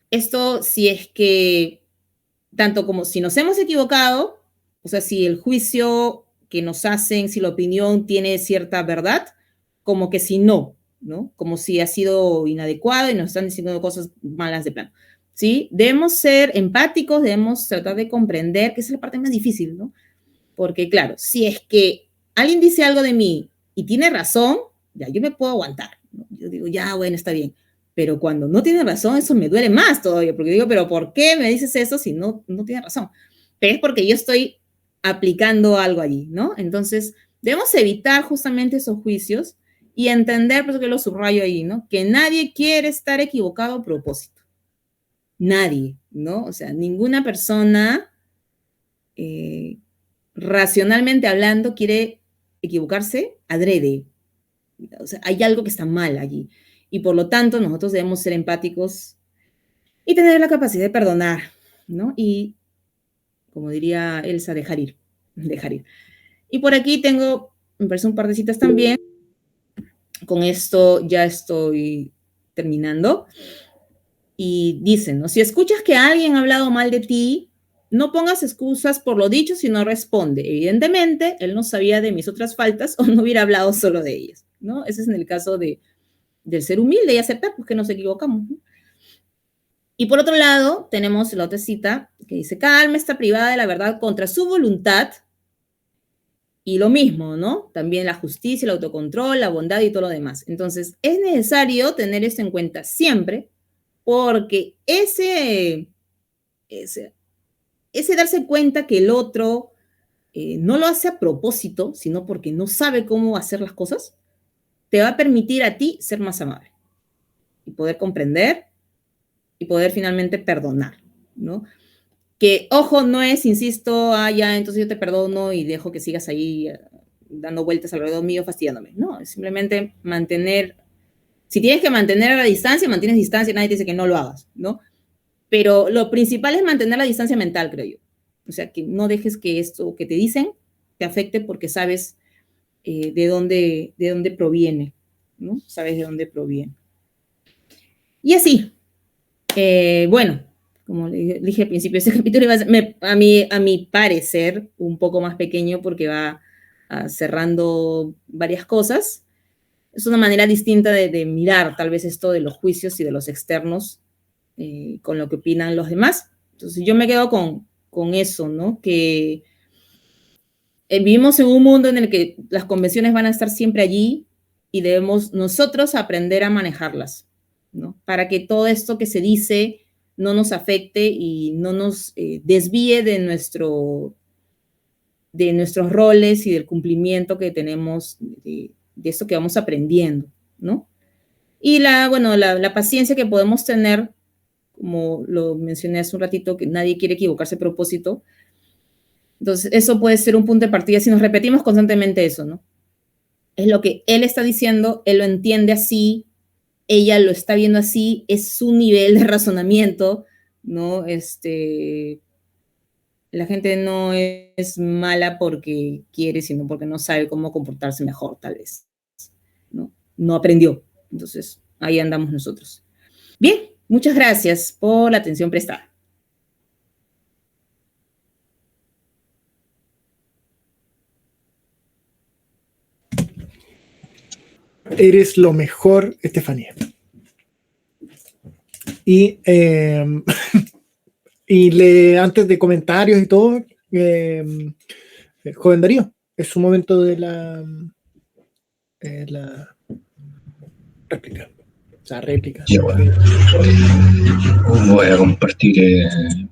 Esto si es que, tanto como si nos hemos equivocado, o sea, si el juicio que nos hacen, si la opinión tiene cierta verdad, como que si no, ¿no? Como si ha sido inadecuado y nos están diciendo cosas malas de plano, ¿sí? Debemos ser empáticos, debemos tratar de comprender, que esa es la parte más difícil, ¿no? Porque, claro, si es que alguien dice algo de mí y tiene razón, ya, yo me puedo aguantar, ¿no? Yo digo, ya, bueno, está bien. Pero cuando no tiene razón, eso me duele más todavía, porque digo, pero ¿por qué me dices eso si no tiene razón? Pero es porque yo estoy aplicando algo allí, ¿no? Entonces, debemos evitar justamente esos juicios y entender, por eso que lo subrayo ahí, ¿no? Que nadie quiere estar equivocado a propósito. Nadie, ¿no? O sea, ninguna persona racionalmente hablando quiere equivocarse adrede. O sea, hay algo que está mal allí. Y por lo tanto, nosotros debemos ser empáticos y tener la capacidad de perdonar, ¿no? Y, como diría Elsa, dejar ir, dejar ir. Y por aquí tengo, me parece un par de citas también. Con esto ya estoy terminando. Y dicen, ¿no? Si escuchas que alguien ha hablado mal de ti, no pongas excusas por lo dicho, sino responde. Evidentemente, él no sabía de mis otras faltas o no hubiera hablado solo de ellas, ¿no? Ese es en el caso del ser humilde y aceptar pues, que nos equivocamos, ¿no? Y por otro lado, tenemos la otra cita que dice, cada alma está privada de la verdad contra su voluntad. Y lo mismo, ¿no? También la justicia, el autocontrol, la bondad y todo lo demás. Entonces, es necesario tener esto en cuenta siempre, porque ese ese darse cuenta que el otro no lo hace a propósito, sino porque no sabe cómo hacer las cosas, te va a permitir a ti ser más amable y poder comprender y poder finalmente perdonar, ¿no? Que, ojo, no es, insisto, ya, entonces yo te perdono y dejo que sigas ahí dando vueltas alrededor mío, fastidiándome. No, es simplemente mantener, si tienes que mantener a la distancia, mantienes distancia, nadie te dice que no lo hagas, ¿no? Pero lo principal es mantener la distancia mental, creo yo. O sea, que no dejes que esto que te dicen te afecte porque sabes de dónde proviene, ¿no? Sabes de dónde proviene. Y así, bueno, como le dije al principio, ese capítulo iba a ser, a mi parecer, un poco más pequeño porque va cerrando varias cosas. Es una manera distinta de mirar tal vez esto de los juicios y de los externos con lo que opinan los demás. Entonces yo me quedo con eso, ¿no? Que vivimos en un mundo en el que las convenciones van a estar siempre allí y debemos nosotros aprender a manejarlas, ¿no? Para que todo esto que se dice no nos afecte y no nos desvíe de nuestros roles y del cumplimiento que tenemos de esto que vamos aprendiendo, ¿no? Y la paciencia que podemos tener, como lo mencioné hace un ratito, que nadie quiere equivocarse a propósito. Entonces, eso puede ser un punto de partida si nos repetimos constantemente eso, ¿no? Es lo que él está diciendo, él lo entiende así, ella lo está viendo así, es su nivel de razonamiento, ¿no? La gente no es mala porque quiere, sino porque no sabe cómo comportarse mejor, tal vez, ¿no? No aprendió. Entonces, ahí andamos nosotros. Bien, muchas gracias por la atención prestada. Eres lo mejor, Estefanía. Y, antes de comentarios y todo, joven Darío, es su momento de la réplica. O sea, réplica. Ya, bueno. Voy a compartir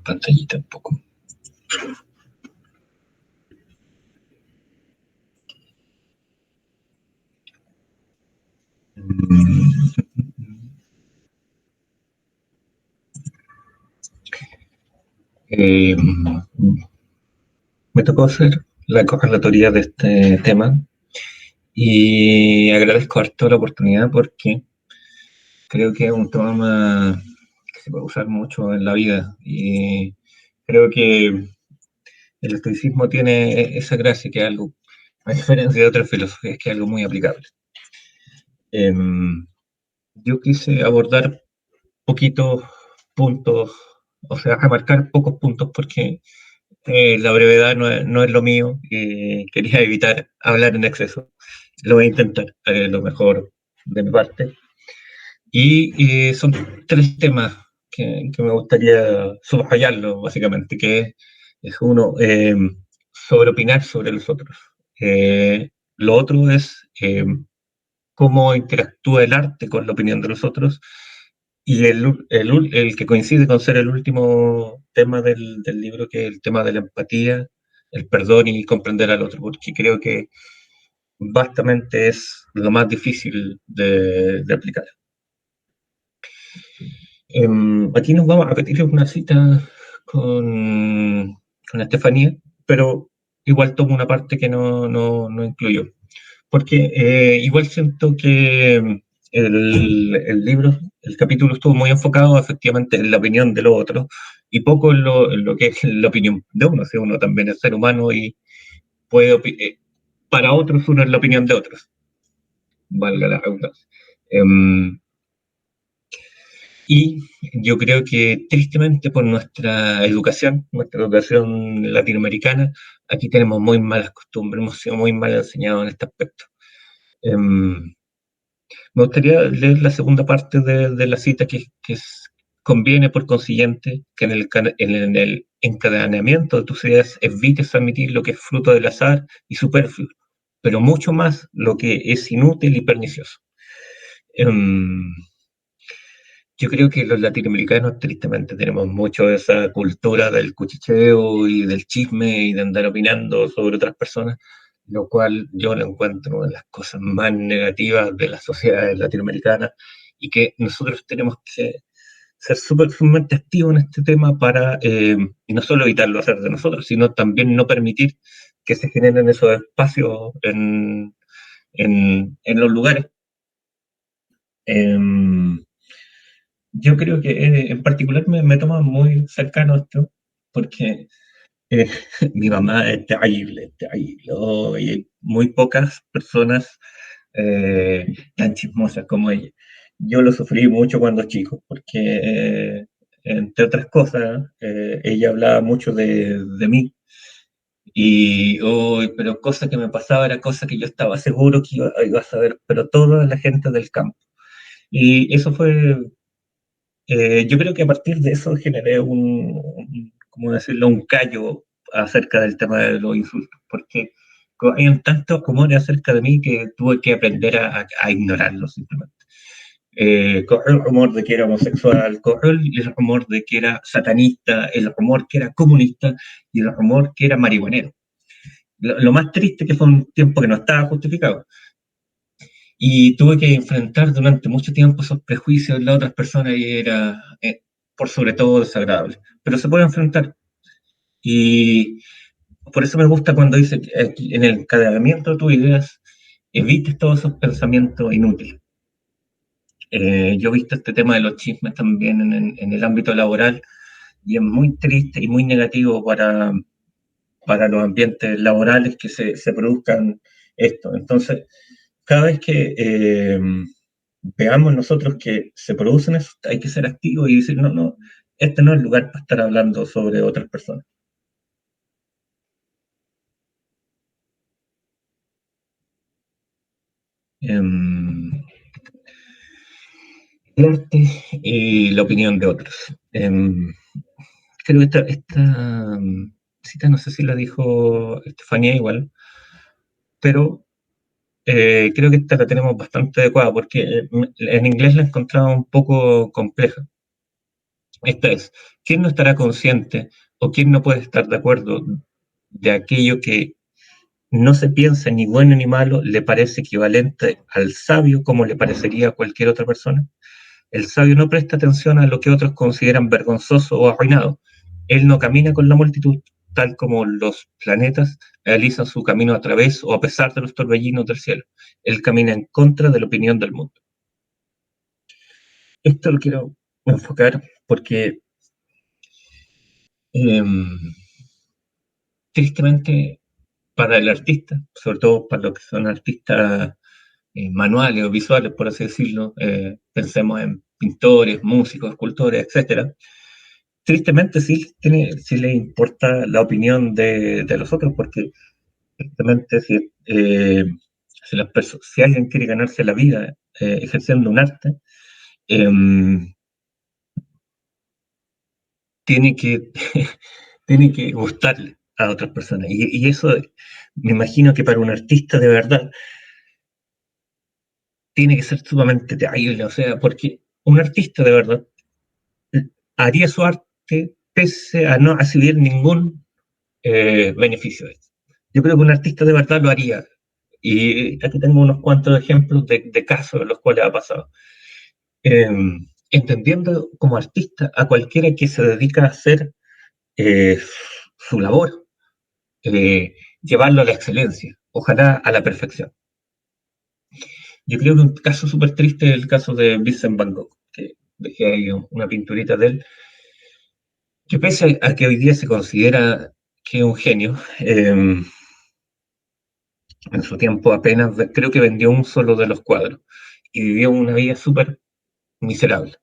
pantallita un poco. Me tocó hacer la correlatoría de este tema y agradezco harto la oportunidad porque creo que es un tema que se puede usar mucho en la vida y creo que el estoicismo tiene esa gracia que es algo, a diferencia de otras filosofías, que es algo muy aplicable. Yo quise abordar poquitos puntos, o sea, remarcar pocos puntos porque la brevedad no es lo mío y quería evitar hablar en exceso. Lo voy a intentar, lo mejor de mi parte. Y son tres temas que me gustaría subrayarlo, básicamente, que es uno, sobre opinar sobre los otros. Lo otro es cómo interactúa el arte con la opinión de los otros. Y el que coincide con ser el último tema del libro, que es el tema de la empatía, el perdón y comprender al otro, porque creo que bastante es lo más difícil de aplicar. Aquí nos vamos a repetir una cita con Estefanía, pero igual tomo una parte que no incluyó, porque igual siento que el libro, el capítulo estuvo muy enfocado efectivamente en la opinión de los otros y poco en lo que es la opinión de uno, si uno también es ser humano y puede para otros uno es la opinión de otros, valga la redundancia. Y yo creo que tristemente por nuestra educación latinoamericana, aquí tenemos muy malas costumbres, hemos sido muy mal enseñados en este aspecto. Me gustaría leer la segunda parte de la cita conviene por consiguiente que en el encadenamiento de tus ideas evites admitir lo que es fruto del azar y superfluo, pero mucho más lo que es inútil y pernicioso. yo creo que los latinoamericanos tristemente tenemos mucho de esa cultura del cuchicheo y del chisme y de andar opinando sobre otras personas, lo cual yo lo encuentro una de las cosas más negativas de las sociedades latinoamericanas y que nosotros tenemos que ser sumamente activos en este tema para y no solo evitarlo hacer de nosotros, sino también no permitir que se generen esos espacios en los lugares. Yo creo que en particular me toma muy cercano esto, porque eh, mi mamá es terrible, terrible. Oh, y hay muy pocas personas tan chismosas como ella. Yo lo sufrí mucho cuando chico, porque entre otras cosas, ella hablaba mucho de mí. Y, oh, pero cosa que me pasaba era cosa que yo estaba seguro que iba a saber, pero toda la gente del campo. Y eso fue yo creo que a partir de eso generé ¿cómo decirlo?, un callo acerca del tema de los insultos, porque hay tantos rumores acerca de mí que tuve que aprender a ignorarlos simplemente. Corrió el rumor de que era homosexual, corrió el rumor de que era satanista, el rumor que era comunista y el rumor que era marihuanero. Lo más triste que fue un tiempo que no estaba justificado. Y tuve que enfrentar durante mucho tiempo esos prejuicios de las otras personas y era, por sobre todo, desagradable. Pero se puede enfrentar. Y por eso me gusta cuando dice que en el encadenamiento de tus ideas evites todos esos pensamientos inútiles. Yo he visto este tema de los chismes también en el ámbito laboral y es muy triste y muy negativo para los ambientes laborales que se produzcan esto. Entonces, cada vez que veamos nosotros que se producen eso, hay que ser activos y decir, no, no, este no es el lugar para estar hablando sobre otras personas. El arte y la opinión de otros. Creo que esta cita, no sé si la dijo Estefanía igual, pero creo que esta la tenemos bastante adecuada porque en inglés la encontraba un poco compleja. Esta es, ¿quién no estará consciente o quién no puede estar de acuerdo de aquello que no se piensa ni bueno ni malo, le parece equivalente al sabio como le parecería a cualquier otra persona? El sabio no presta atención a lo que otros consideran vergonzoso o arruinado. Él no camina con la multitud, tal como los planetas realizan su camino a través o a pesar de los torbellinos del cielo. Él camina en contra de la opinión del mundo. Esto lo quiero enfocar porque tristemente para el artista, sobre todo para los que son artistas manuales o visuales, por así decirlo, pensemos en pintores, músicos, escultores, etcétera. Tristemente sí le importa la opinión de los otros, porque tristemente si alguien quiere ganarse la vida ejerciendo un arte, tiene que, tiene que gustarle a otras personas. Y eso me imagino que para un artista de verdad tiene que ser sumamente terrible, o sea, porque un artista de verdad haría su arte pese a no recibir ningún beneficio de esto. Yo creo que un artista de verdad lo haría. Y aquí tengo unos cuantos ejemplos de casos en los cuales ha pasado. Entendiendo como artista a cualquiera que se dedica a hacer su labor, llevarlo a la excelencia, ojalá a la perfección. Yo creo que un caso súper triste es el caso de Vincent Van Gogh, que dejé ahí una pinturita de él, que pese a que hoy día se considera que es un genio, en su tiempo apenas creo que vendió un solo de los cuadros y vivió una vida súper miserable.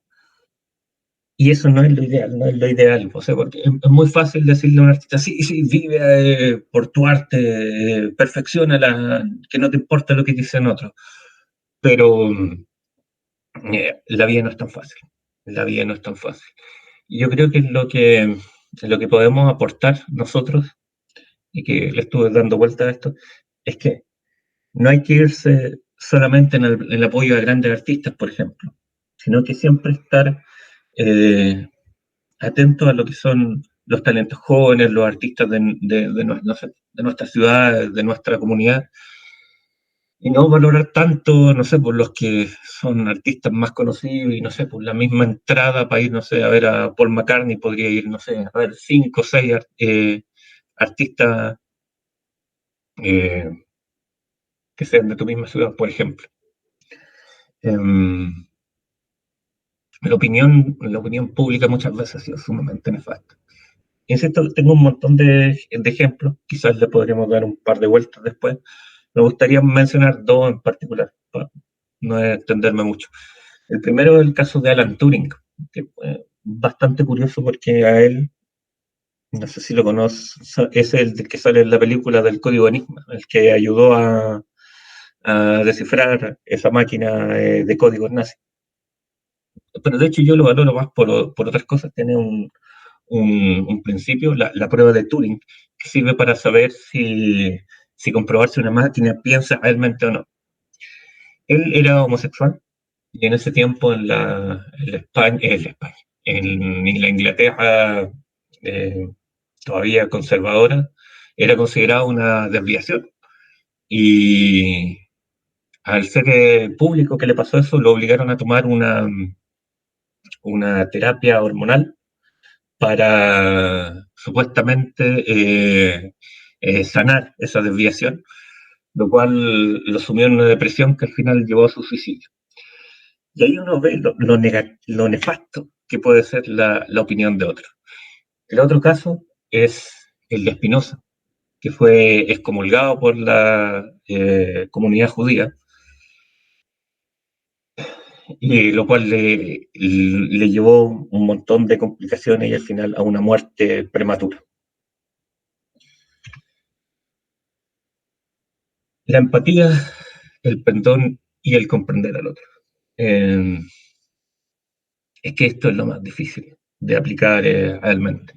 Y eso no es lo ideal, no es lo ideal, o sea, porque es muy fácil decirle a un artista, sí, sí, vive por tu arte, perfecciona que no te importa lo que dicen otros, pero la vida no es tan fácil, la vida no es tan fácil. Y yo creo que lo que podemos aportar nosotros, y que le estuve dando vuelta a esto, es que no hay que irse solamente en el apoyo a grandes artistas, por ejemplo. sino que siempre estar atento a lo que son los talentos jóvenes, los artistas de nuestra ciudad, de nuestra comunidad, y no valorar tanto, no sé, por los que son artistas más conocidos y, no sé, por la misma entrada para ir, no sé, a ver a Paul McCartney, podría ir, no sé, a ver 5 o 6 artistas eh, que sean de tu misma ciudad, por ejemplo. La opinión pública muchas veces ha sido sumamente nefasta. Insisto, tengo un montón de ejemplos, quizás le podríamos dar un par de vueltas después. Me gustaría mencionar dos en particular, para no extenderme mucho. El primero es el caso de Alan Turing, que es bastante curioso porque a él, no sé si lo conoces, es el que sale en la película del Código Enigma, el que ayudó a descifrar esa máquina de códigos nazi. Pero de hecho yo lo valoro más por otras cosas. Tiene un principio, la prueba de Turing, que sirve para saber si comprobar si una máquina piensa realmente o no. Él era homosexual y en ese tiempo en la Inglaterra todavía conservadora, era considerada una desviación. Y al ser público que le pasó eso, lo obligaron a tomar una terapia hormonal para supuestamente sanar esa desviación, lo cual lo sumió en una depresión que al final llevó a su suicidio. Y ahí uno ve lo nefasto que puede ser la opinión de otro. El otro caso es el de Spinoza, que fue excomulgado por la comunidad judía, y lo cual le llevó un montón de complicaciones y al final a una muerte prematura. La empatía, el perdón y el comprender al otro. Es que esto es lo más difícil de aplicar realmente.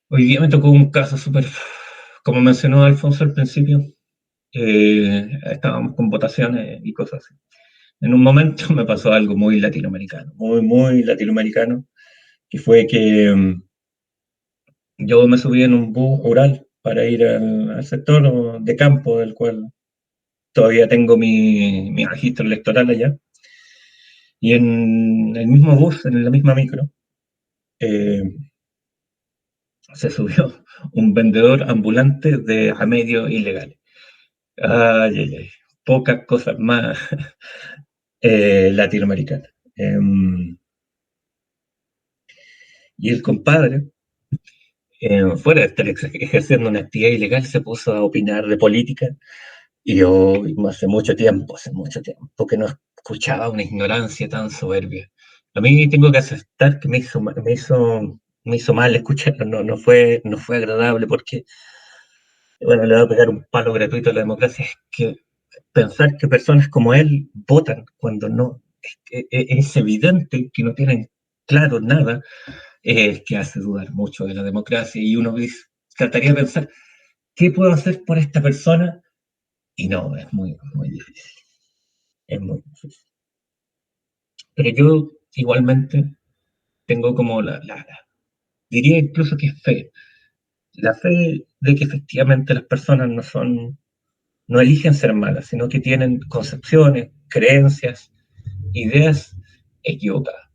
Hoy día me tocó un caso súper, como mencionó Alfonso al principio, estábamos con votaciones y cosas así. En un momento me pasó algo muy latinoamericano, muy latinoamericano, que fue que yo me subí en un bus rural para ir al sector de campo, del cual todavía tengo mi registro electoral allá. Y en el mismo bus, en la misma micro, se subió un vendedor ambulante de remedios ilegales. Ay. Pocas cosas más latinoamericanas. Y el compadre, fuera de estar ejerciendo una actividad ilegal, se puso a opinar de política. Y yo hace mucho tiempo que no escuchaba una ignorancia tan soberbia. A mí tengo que aceptar que me hizo mal escucharlo, no fue agradable porque, bueno, le voy a pegar un palo gratuito a la democracia, es que pensar que personas como él votan cuando no, es evidente que no tienen claro nada, es que hace dudar mucho de la democracia y uno trataría de pensar, ¿qué puedo hacer por esta persona? Y no, es muy difícil. Es muy difícil. Pero yo igualmente tengo como diría incluso que es fe. La fe de que efectivamente las personas no eligen ser malas, sino que tienen concepciones, creencias, ideas equivocadas.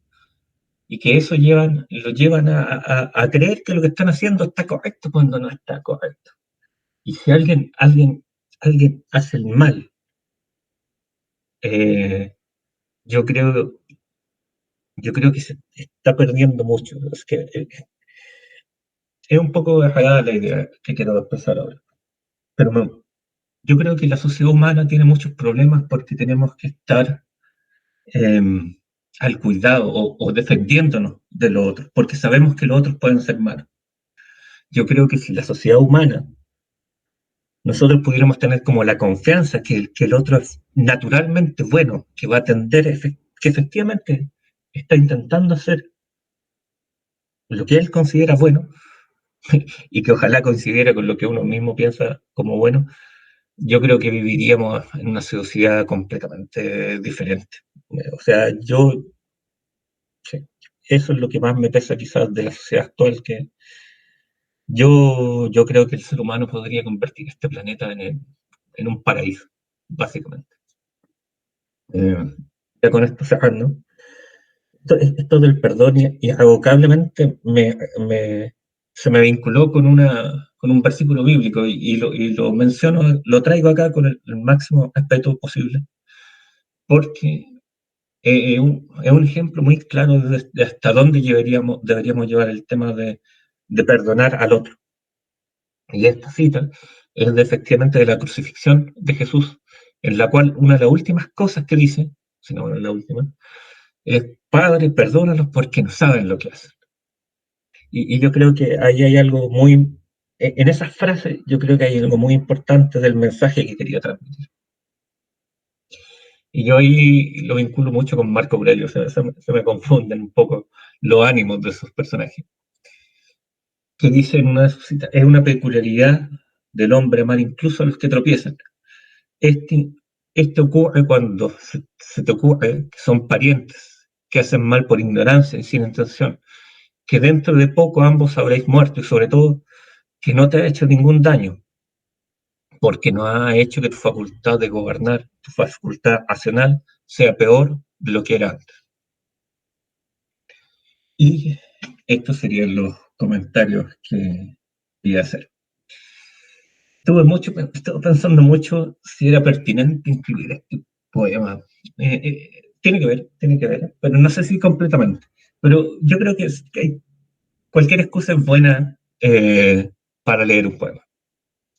Y que eso lo llevan a creer que lo que están haciendo está correcto cuando no está correcto. Y si alguien hace el mal, yo creo que se está perdiendo mucho. Es que es un poco errada la idea que quiero expresar ahora. Pero yo creo que la sociedad humana tiene muchos problemas porque tenemos que estar eh, al cuidado o defendiéndonos de los otros, porque sabemos que los otros pueden ser malos. Yo creo que si la sociedad humana, nosotros pudiéramos tener como la confianza que el otro es naturalmente bueno, que va a atender, que efectivamente está intentando hacer lo que él considera bueno y que ojalá coincidiera con lo que uno mismo piensa como bueno, yo creo que viviríamos en una sociedad completamente diferente. O sea, sí, eso es lo que más me pesa quizás de la sociedad actual, que yo creo que el ser humano podría convertir este planeta en un paraíso, básicamente. Ya con esto cerrando, esto del perdón irrevocablemente se me vinculó con un versículo bíblico y lo menciono, lo traigo acá con el máximo respeto posible, porque es un ejemplo muy claro de hasta dónde deberíamos llevar el tema de perdonar al otro. Y esta cita es efectivamente de la crucifixión de Jesús, en la cual una de las últimas cosas que dice, si no la última, es: Padre, perdónalos porque no saben lo que hacen. Y yo creo que ahí hay algo en esas frases, yo creo que hay algo muy importante del mensaje que quería transmitir. Y yo ahí lo vinculo mucho con Marco Aurelio, o sea, se me confunden un poco los ánimos de esos personajes. Que dice en una cita: es una peculiaridad del hombre amar incluso a los que tropiezan. Este ocurre cuando se te ocurre que son parientes, que hacen mal por ignorancia y sin intención, que dentro de poco ambos habréis muerto y sobre todo que no te ha hecho ningún daño, porque no ha hecho que tu facultad de gobernar, tu facultad racional, sea peor de lo que era antes. Y estos serían los comentarios que iba a hacer. Estuve pensando mucho si era pertinente incluir este poema. Tiene que ver, pero no sé si completamente. Pero yo creo que cualquier excusa es buena para leer un poema.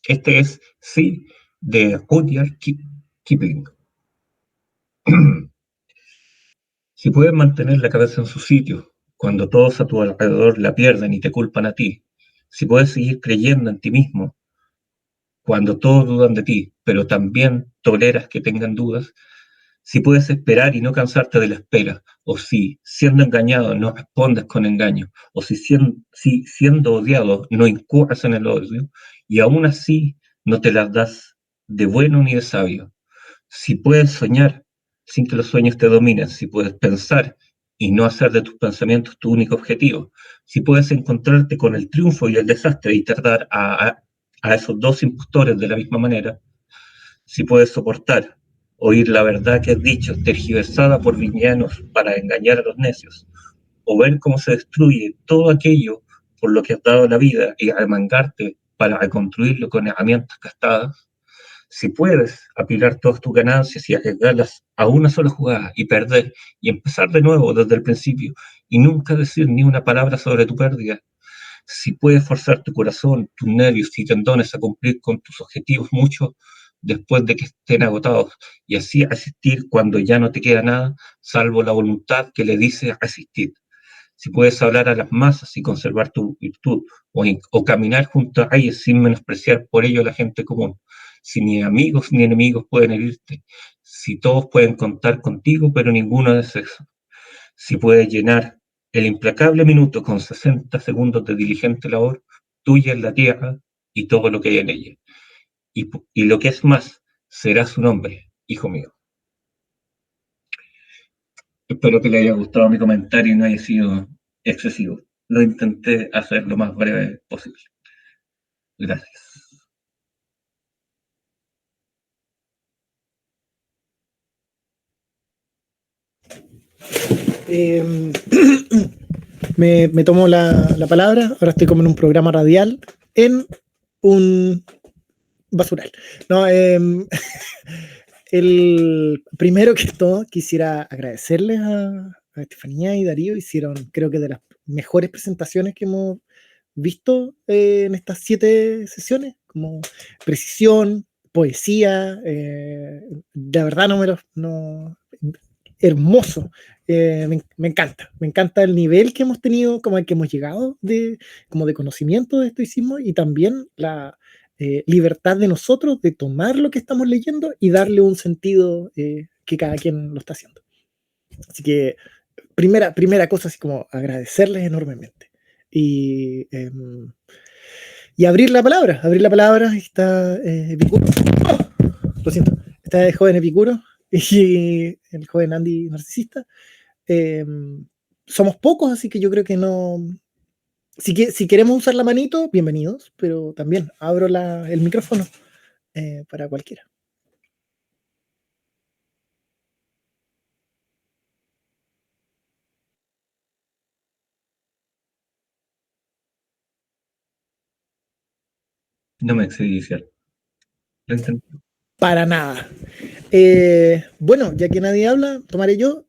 Este es Sí, de Rudyard Kipling. Si puedes mantener la cabeza en su sitio cuando todos a tu alrededor la pierden y te culpan a ti, si puedes seguir creyendo en ti mismo cuando todos dudan de ti, pero también toleras que tengan dudas, si puedes esperar y no cansarte de la espera, o si, siendo engañado, no respondes con engaño, o si siendo odiado, no incurres en el odio, y aún así no te las das de bueno ni de sabio. Si puedes soñar sin que los sueños te dominen, si puedes pensar y no hacer de tus pensamientos tu único objetivo, si puedes encontrarte con el triunfo y el desastre y tratar a esos dos impostores de la misma manera, si puedes soportar oír la verdad que has dicho tergiversada por villanos para engañar a los necios, o ver cómo se destruye todo aquello por lo que has dado la vida y arremangarte para reconstruirlo con herramientas gastadas, si puedes apilar todas tus ganancias y arriesgarlas a una sola jugada y perder y empezar de nuevo desde el principio y nunca decir ni una palabra sobre tu pérdida, si puedes forzar tu corazón, tus nervios y tendones a cumplir con tus objetivos mucho después de que estén agotados y así asistir cuando ya no te queda nada salvo la voluntad que le dice asistir. Si puedes hablar a las masas y conservar tu virtud o caminar junto a ellos sin menospreciar por ello a la gente común. Si ni amigos ni enemigos pueden herirte, si todos pueden contar contigo pero ninguno es eso. Si puedes llenar el implacable minuto con 60 segundos de diligente labor, tuya es la tierra y todo lo que hay en ella. Y lo que es más, será su nombre, hijo mío. Espero que le haya gustado mi comentario y no haya sido excesivo. Lo intenté hacer lo más breve posible. Gracias. Me tomo la palabra. Ahora estoy como en un programa radial en un basural. No, el primero que todo quisiera agradecerles a Estefanía y Darío. Hicieron, creo que de las mejores presentaciones que hemos visto en estas 7 sesiones, como precisión, poesía, de verdad hermoso. Me encanta el nivel que hemos tenido, como el que hemos llegado como de conocimiento de estoicismo y también la libertad de nosotros de tomar lo que estamos leyendo y darle un sentido que cada quien lo está haciendo. Así que primera cosa, así como agradecerles enormemente. Y abrir la palabra, está lo siento, está el joven Epicuro y el joven Andy narcisista. Somos pocos, así que yo creo que no. Si queremos usar la manito, bienvenidos, pero también abro el micrófono para cualquiera. No me excedí, ¿cierto? Lo entendí. Para nada. Bueno, ya que nadie habla, tomaré yo.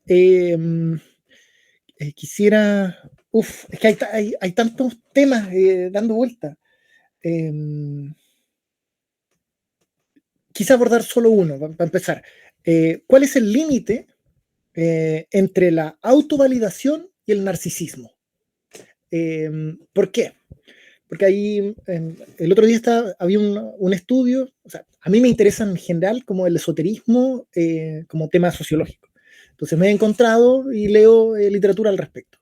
Quisiera. Es que hay tantos temas dando vuelta. Quise abordar solo uno, para empezar. ¿Cuál es el límite entre la autovalidación y el narcisismo? ¿Por qué? Porque ahí, el otro día había un estudio, o sea, a mí me interesa en general como el esoterismo como tema sociológico. Entonces me he encontrado y leo literatura al respecto.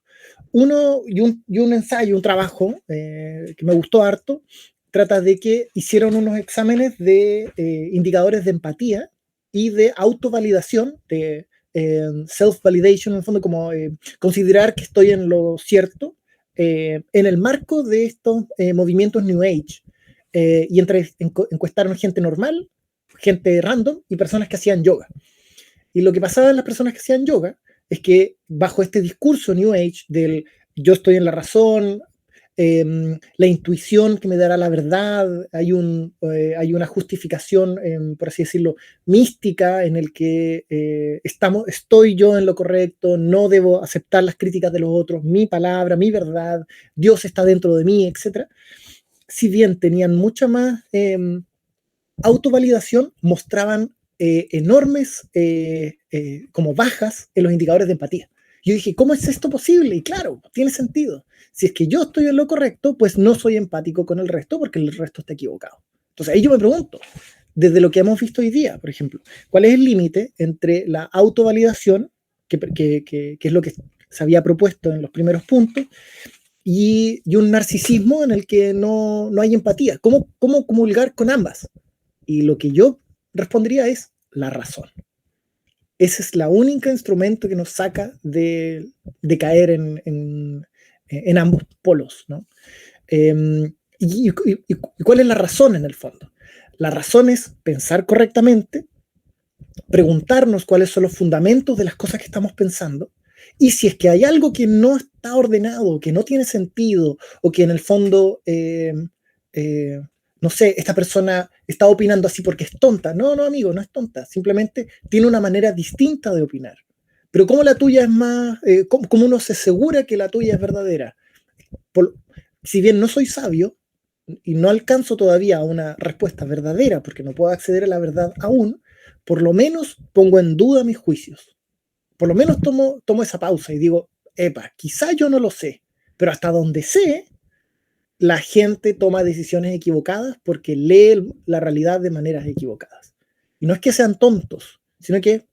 Uno y un ensayo, un trabajo que me gustó harto, trata de que hicieron unos exámenes de indicadores de empatía y de autovalidación, de self-validation, en el fondo como considerar que estoy en lo cierto, en el marco de estos movimientos New Age. Y encuestaron gente normal, gente random y personas que hacían yoga. Y lo que pasaba en las personas que hacían yoga es que bajo este discurso New Age del yo estoy en la razón, la intuición que me dará la verdad, hay una justificación, por así decirlo, mística en el que estoy yo en lo correcto, no debo aceptar las críticas de los otros, mi palabra, mi verdad, Dios está dentro de mí, etc. Si bien tenían mucha más autovalidación, mostraban enormes como bajas en los indicadores de empatía. Yo dije, ¿cómo es esto posible? Y claro, tiene sentido. Si es que yo estoy en lo correcto, pues no soy empático con el resto porque el resto está equivocado. Entonces ahí yo me pregunto, desde lo que hemos visto hoy día, por ejemplo, ¿cuál es el límite entre la autovalidación, que es lo que se había propuesto en los primeros puntos, y un narcisismo en el que no hay empatía? ¿Cómo comulgar con ambas? Y lo que yo respondería es la razón. Ese es la única instrumento que nos saca de caer en ambos polos, ¿no? ¿Y cuál es la razón en el fondo? La razón es pensar correctamente, preguntarnos cuáles son los fundamentos de las cosas que estamos pensando, y si es que hay algo que no está ordenado, que no tiene sentido, o que en el fondo no sé, esta persona está opinando así porque es tonta. No, amigo, no es tonta. Simplemente tiene una manera distinta de opinar. Pero como la tuya es más, ¿cómo uno se asegura que la tuya es verdadera? Si bien no soy sabio y no alcanzo todavía a una respuesta verdadera porque no puedo acceder a la verdad aún, por lo menos pongo en duda mis juicios. Por lo menos tomo esa pausa y digo, epa, quizá yo no lo sé, pero hasta donde sé, la gente toma decisiones equivocadas porque lee la realidad de maneras equivocadas. Y no es que sean tontos, sino que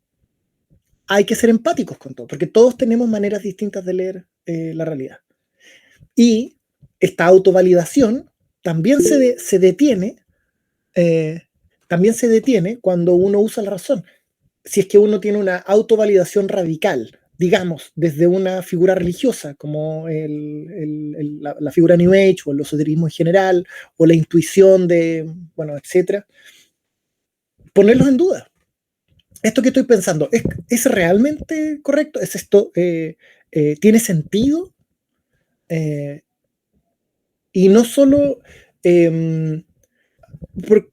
hay que ser empáticos con todo, porque todos tenemos maneras distintas de leer la realidad. Y esta autovalidación también se detiene cuando uno usa la razón. Si es que uno tiene una autovalidación radical, digamos, desde una figura religiosa, como la figura New Age, o el esoterismo en general, o la intuición bueno, etcétera, ponerlos en duda. ¿Esto que estoy pensando es realmente correcto? ¿Es esto, tiene sentido? Y no solo...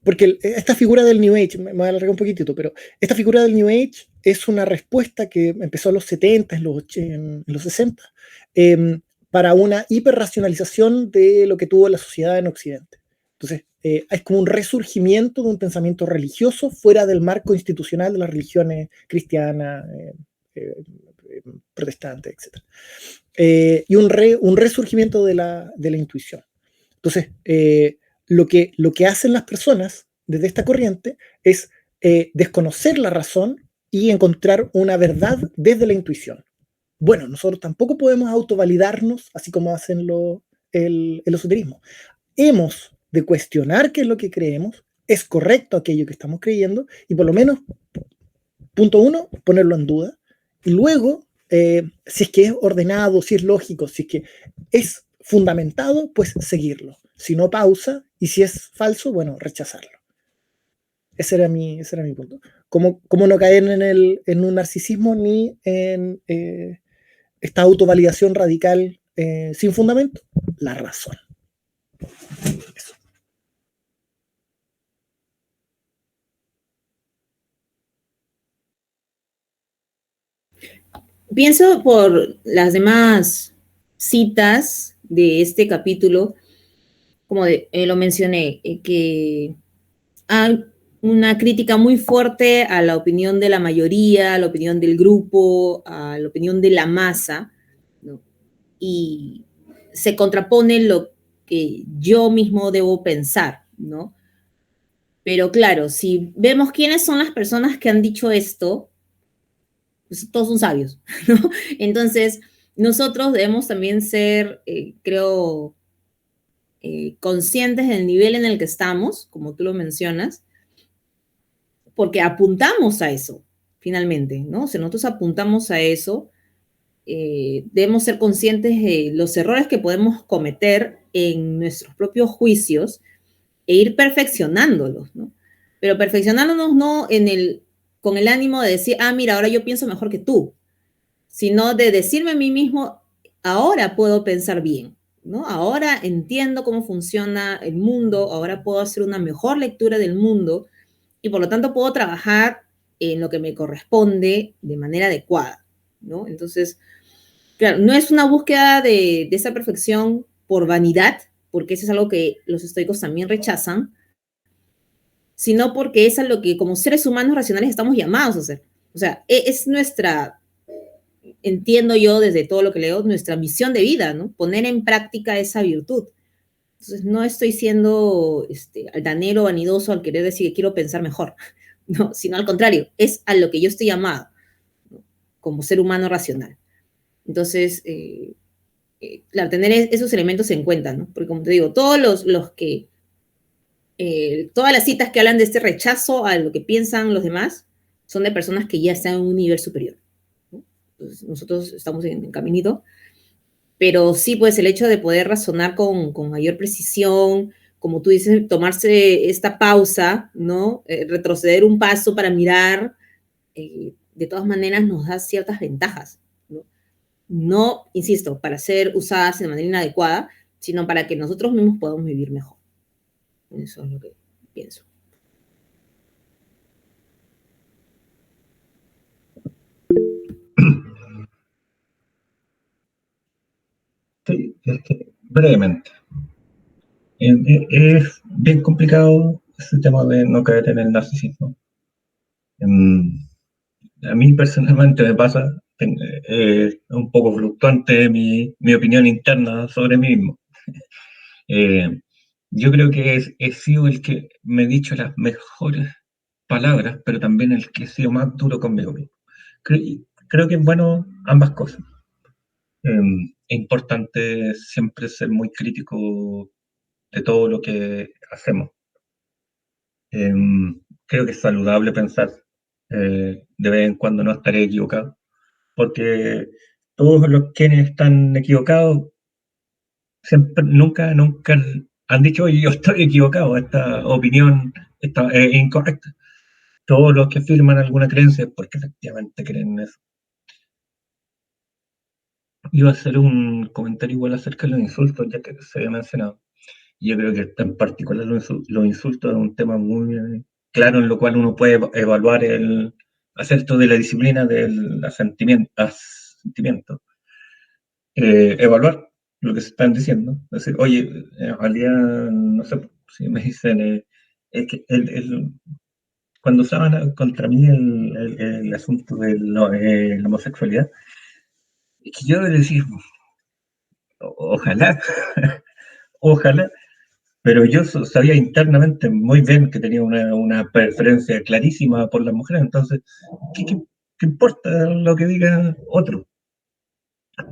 porque esta figura del New Age, me voy a alargar un poquitito, pero esta figura del New Age es una respuesta que empezó en los 70, en los 60, para una hiperracionalización de lo que tuvo la sociedad en Occidente. Entonces, es como un resurgimiento de un pensamiento religioso fuera del marco institucional de las religiones cristianas, protestantes, etc. Y un resurgimiento de la intuición. Entonces, lo que hacen las personas desde esta corriente es desconocer la razón y encontrar una verdad desde la intuición. Bueno, nosotros tampoco podemos autovalidarnos así como hacen el esoterismo. Hemos de cuestionar qué es lo que creemos, es correcto aquello que estamos creyendo, y por lo menos, punto 1, ponerlo en duda, y luego, si es que es ordenado, si es lógico, si es que es fundamentado, pues seguirlo. Si no, pausa, y si es falso, bueno, rechazarlo. Ese era mi punto. ¿Cómo no caer en un narcisismo ni en esta autovalidación radical sin fundamento? La razón. Eso. Pienso por las demás citas de este capítulo, como lo mencioné, que hay una crítica muy fuerte a la opinión de la mayoría, a la opinión del grupo, a la opinión de la masa, ¿no? Y se contrapone lo que yo mismo debo pensar, ¿no? Pero claro, si vemos quiénes son las personas que han dicho esto, pues todos son sabios, ¿no? Entonces, nosotros debemos también ser, creo, conscientes del nivel en el que estamos, como tú lo mencionas, porque apuntamos a eso, finalmente, ¿no? Si nosotros apuntamos a eso, debemos ser conscientes de los errores que podemos cometer en nuestros propios juicios e ir perfeccionándolos, ¿no? Pero perfeccionándonos no con el ánimo de decir, mira, ahora yo pienso mejor que tú, sino de decirme a mí mismo, ahora puedo pensar bien, ¿no? Ahora entiendo cómo funciona el mundo, ahora puedo hacer una mejor lectura del mundo y por lo tanto puedo trabajar en lo que me corresponde de manera adecuada, ¿no? Entonces, claro, no es una búsqueda de esa perfección por vanidad, porque eso es algo que los estoicos también rechazan, sino porque es a lo que como seres humanos racionales estamos llamados a hacer. O sea, es nuestra, entiendo yo desde todo lo que leo, nuestra misión de vida, ¿no? Poner en práctica esa virtud. Entonces, no estoy siendo altanero, vanidoso al querer decir que quiero pensar mejor, no, sino al contrario, es a lo que yo estoy llamado, ¿no? Como ser humano racional. Entonces, claro, tener esos elementos en cuenta, ¿no? Porque como te digo, todos los que, todas las citas que hablan de este rechazo a lo que piensan los demás son de personas que ya están en un nivel superior, ¿no? Entonces, nosotros estamos en caminito, pero sí, pues el hecho de poder razonar con mayor precisión, como tú dices, tomarse esta pausa, ¿no? Retroceder un paso para mirar, de todas maneras nos da ciertas ventajas, ¿no? No, insisto, para ser usadas de manera inadecuada, sino para que nosotros mismos podamos vivir mejor. Eso es lo que pienso. Sí, brevemente. Es bien complicado ese tema de no caer en el narcisismo. A mí personalmente me pasa, un poco fluctuante mi opinión interna sobre mí mismo. Yo creo que he sido el que me he dicho las mejores palabras, pero también el que he sido más duro conmigo mismo. Creo que es bueno ambas cosas. Es importante siempre ser muy crítico de todo lo que hacemos. Creo que es saludable pensar de vez en cuando no estaré equivocado, porque todos los quienes están equivocados siempre, nunca han dicho, oye, yo estoy equivocado, esta opinión es incorrecta. Todos los que afirman alguna creencia es porque efectivamente creen en eso. Iba a hacer un comentario igual acerca de los insultos, ya que se había mencionado. Yo creo que en particular los insultos es un tema muy claro en lo cual uno puede evaluar hacer esto de la disciplina del asentimiento. Evaluar lo que se están diciendo. Es decir, oye, en realidad, no sé, si me dicen, es que cuando usaban contra mí el asunto de la homosexualidad, es que yo debo decir, ojalá, ojalá, pero yo sabía internamente muy bien que tenía una preferencia clarísima por las mujeres, entonces, ¿qué importa lo que diga otro?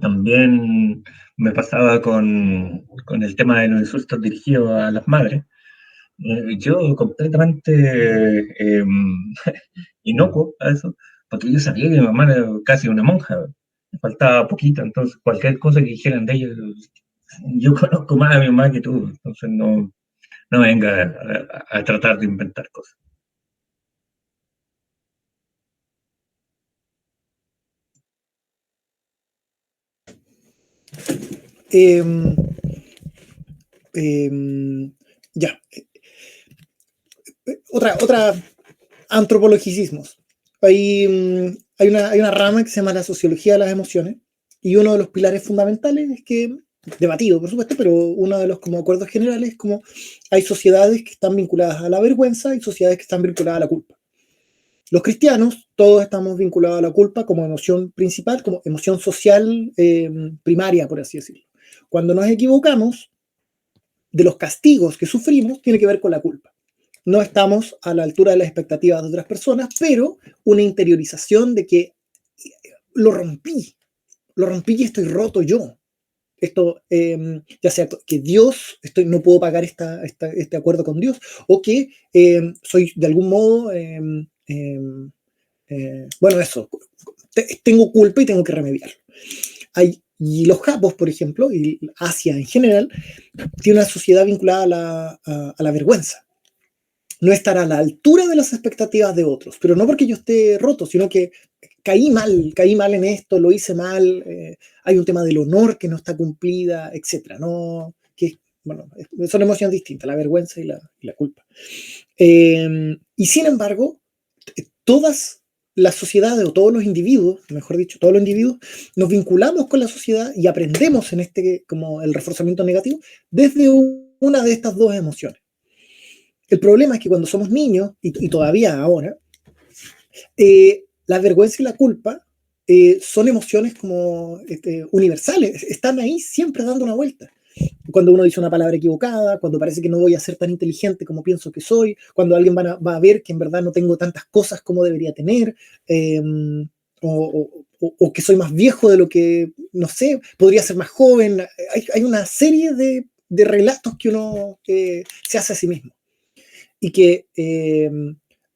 También me pasaba con el tema de los insultos dirigidos a las madres. Yo completamente inocuo a eso, porque yo sabía que mi mamá era casi una monja, me faltaba poquito, entonces cualquier cosa que dijeran de ella, yo conozco más a mi mamá que tú, entonces no venga a tratar de inventar cosas. Ya. Otra antropologicismos. Hay una rama que se llama la sociología de las emociones, y uno de los pilares fundamentales es que, debatido por supuesto, pero uno de los como acuerdos generales es como hay sociedades que están vinculadas a la vergüenza y sociedades que están vinculadas a la culpa. Los cristianos, todos estamos vinculados a la culpa como emoción principal, como emoción social primaria, por así decirlo. Cuando nos equivocamos, de los castigos que sufrimos, tiene que ver con la culpa. No estamos a la altura de las expectativas de otras personas, pero una interiorización de que lo rompí y estoy roto yo. Esto, ya sea que Dios, no puedo pagar este acuerdo con Dios, o que soy de algún modo, bueno, eso, tengo culpa y tengo que remediarlo. Y los japos, por ejemplo, y Asia en general, tiene una sociedad vinculada a la vergüenza. No estar a la altura de las expectativas de otros, pero no porque yo esté roto, sino que caí mal en esto, lo hice mal, hay un tema del honor que no está cumplida, etc. ¿No? Bueno, son emociones distintas, la vergüenza y la culpa. Y sin embargo, todas las sociedades, o todos los individuos, mejor dicho, todos los individuos, nos vinculamos con la sociedad y aprendemos como el reforzamiento negativo, desde una de estas dos emociones. El problema es que cuando somos niños, y todavía ahora, la vergüenza y la culpa son emociones como universales, están ahí siempre dando una vuelta. Cuando uno dice una palabra equivocada, cuando parece que no voy a ser tan inteligente como pienso que soy, cuando alguien va a ver que en verdad no tengo tantas cosas como debería tener, o que soy más viejo de lo que, no sé, podría ser más joven. Hay una serie de relatos que uno se hace a sí mismo. Y que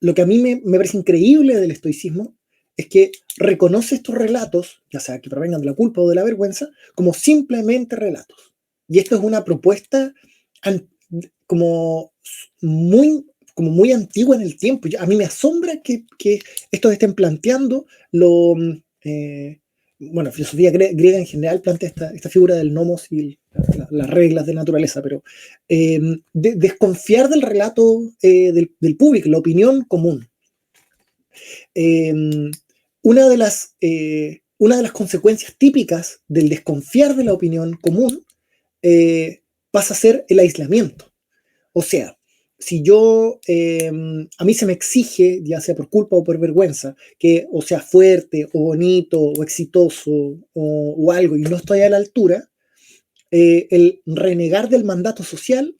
lo que a mí me parece increíble del estoicismo es que reconoce estos relatos, ya sea que provengan de la culpa o de la vergüenza, como simplemente relatos. Y esto es una propuesta como muy antigua en el tiempo. A mí me asombra que estos estén planteando bueno, filosofía griega en general plantea esta figura del nomos y las reglas de naturaleza, pero desconfiar del relato del público, la opinión común. Una de las consecuencias típicas del desconfiar de la opinión común pasa a ser el aislamiento. O sea, si a mí se me exige, ya sea por culpa o por vergüenza, que o sea fuerte o bonito o exitoso o algo, y no estoy a la altura, el renegar del mandato social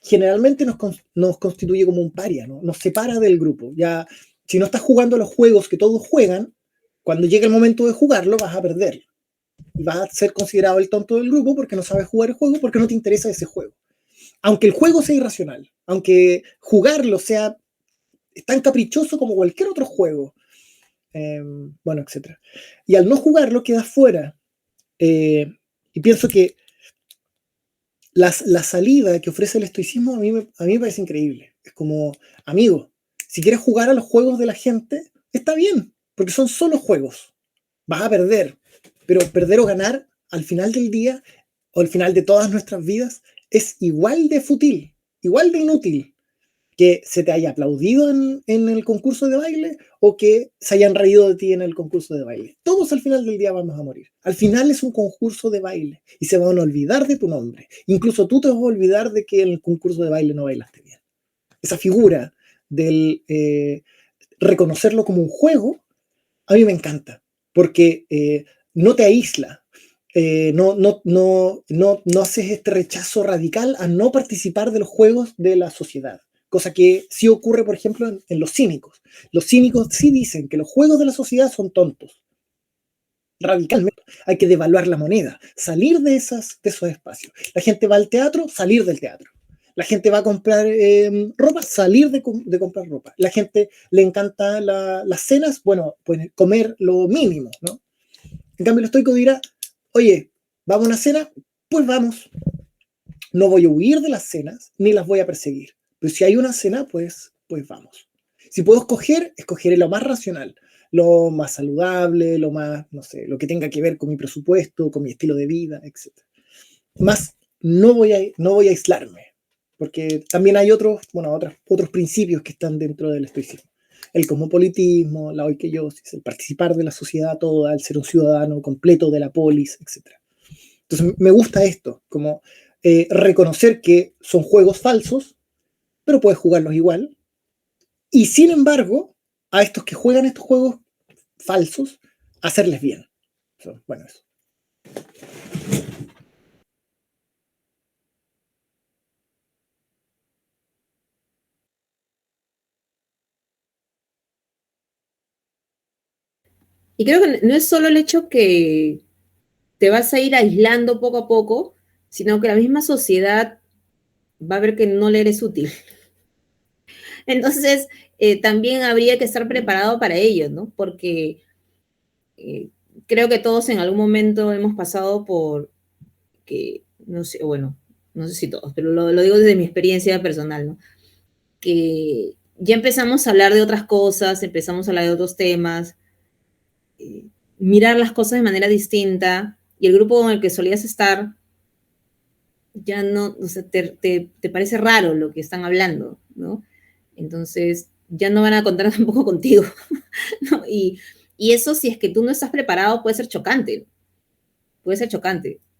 generalmente nos constituye como un paria, ¿no? Nos separa del grupo. Ya, si no estás jugando los juegos que todos juegan, cuando llegue el momento de jugarlo vas a perder. Y vas a ser considerado el tonto del grupo porque no sabes jugar el juego, porque no te interesa ese juego. Aunque el juego sea irracional, aunque jugarlo sea tan caprichoso como cualquier otro juego, bueno, etc. Y al no jugarlo quedas fuera. Y pienso que la salida que ofrece el estoicismo a mí me parece increíble. Es como, amigo, si quieres jugar a los juegos de la gente, está bien, porque son solo juegos. Vas a perder, pero perder o ganar al final del día o al final de todas nuestras vidas es igual de fútil, igual de inútil que se te haya aplaudido en el concurso de baile o que se hayan reído de ti en el concurso de baile. Todos al final del día vamos a morir. Al final es un concurso de baile y se van a olvidar de tu nombre. Incluso tú te vas a olvidar de que en el concurso de baile no bailaste bien. Esa figura del reconocerlo como un juego, a mí me encanta, porque no te aísla. No haces este rechazo radical a no participar de los juegos de la sociedad. Cosa que sí ocurre, por ejemplo, en los cínicos. Los cínicos sí dicen que los juegos de la sociedad son tontos. Radicalmente. Hay que devaluar la moneda, salir de esos espacios. La gente va al teatro, salir del teatro. La gente va a comprar ropa, salir de comprar ropa. La gente le encanta las cenas, bueno, pues comer lo mínimo, ¿no? En cambio, el estoico dirá, oye, ¿vamos a una cena? Pues vamos. No voy a huir de las cenas, ni las voy a perseguir. Pero si hay una cena, pues vamos. Si puedo escoger, escogeré lo más racional, lo más saludable, lo más, no sé, lo que tenga que ver con mi presupuesto, con mi estilo de vida, etc. Más, no voy a aislarme, porque también hay otros principios que están dentro del estoicismo. El cosmopolitismo, la oikeiosis, el participar de la sociedad toda, el ser un ciudadano completo de la polis, etc. Entonces me gusta esto, como reconocer que son juegos falsos, pero puedes jugarlos igual. Y sin embargo, a estos que juegan estos juegos falsos, hacerles bien. Bueno, eso. Y creo que no es solo el hecho que te vas a ir aislando poco a poco, sino que la misma sociedad va a ver que no le eres útil. Entonces, también habría que estar preparado para ello, ¿no? Porque creo que todos en algún momento hemos pasado por que, no sé, bueno, no sé si todos, pero lo digo desde mi experiencia personal, ¿no? Que ya empezamos a hablar de otras cosas, empezamos a hablar de otros temas, mirar las cosas de manera distinta, y el grupo con el que solías estar ya no, o sea, te parece raro lo que están hablando, ¿no? Entonces, ya no van a contar tampoco contigo, ¿no? Y eso, si es que tú no estás preparado, puede ser chocante,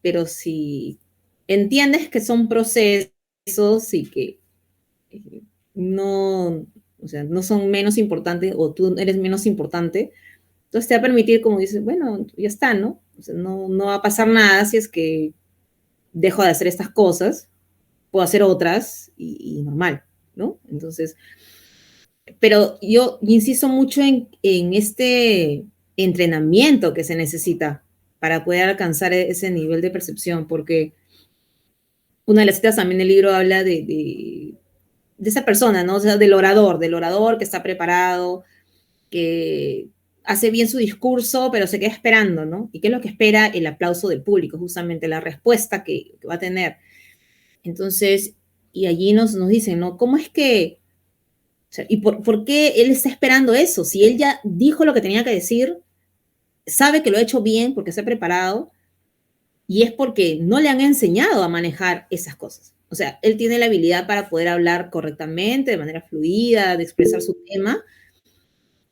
pero si entiendes que son procesos y que no, o sea, no son menos importantes o tú eres menos importante, entonces te va a permitir, como dices, bueno, ya está, ¿no? O sea, no va a pasar nada si es que dejo de hacer estas cosas, puedo hacer otras y normal, ¿no? Entonces, pero yo insisto mucho en este entrenamiento que se necesita para poder alcanzar ese nivel de percepción, porque una de las citas también del libro habla de esa persona, ¿no? O sea, del orador que está preparado, que hace bien su discurso, pero se queda esperando, ¿no? ¿Y qué es lo que espera? El aplauso del público, justamente la respuesta que va a tener. Entonces, y allí nos dicen, ¿no? ¿Cómo es que, o sea, y por qué él está esperando eso? Si él ya dijo lo que tenía que decir, sabe que lo ha hecho bien porque se ha preparado, y es porque no le han enseñado a manejar esas cosas. O sea, él tiene la habilidad para poder hablar correctamente, de manera fluida, de expresar su tema,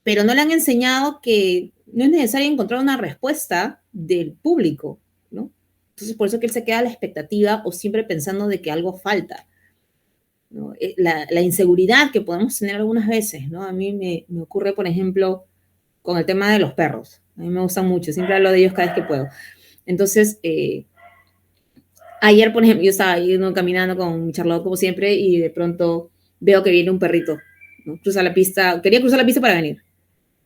pero no le han enseñado que no es necesario encontrar una respuesta del público, ¿no? Entonces, por eso que él se queda a la expectativa o siempre pensando de que algo falta, ¿no? La inseguridad que podemos tener algunas veces, ¿no? A mí me ocurre, por ejemplo, con el tema de los perros. A mí me gustan mucho, siempre hablo de ellos cada vez que puedo. Entonces, ayer, por ejemplo, yo estaba ahí, ¿no?, caminando con mi Charlotte como siempre y de pronto veo que viene un perrito, ¿no? Cruza la pista, quería cruzar la pista para venir.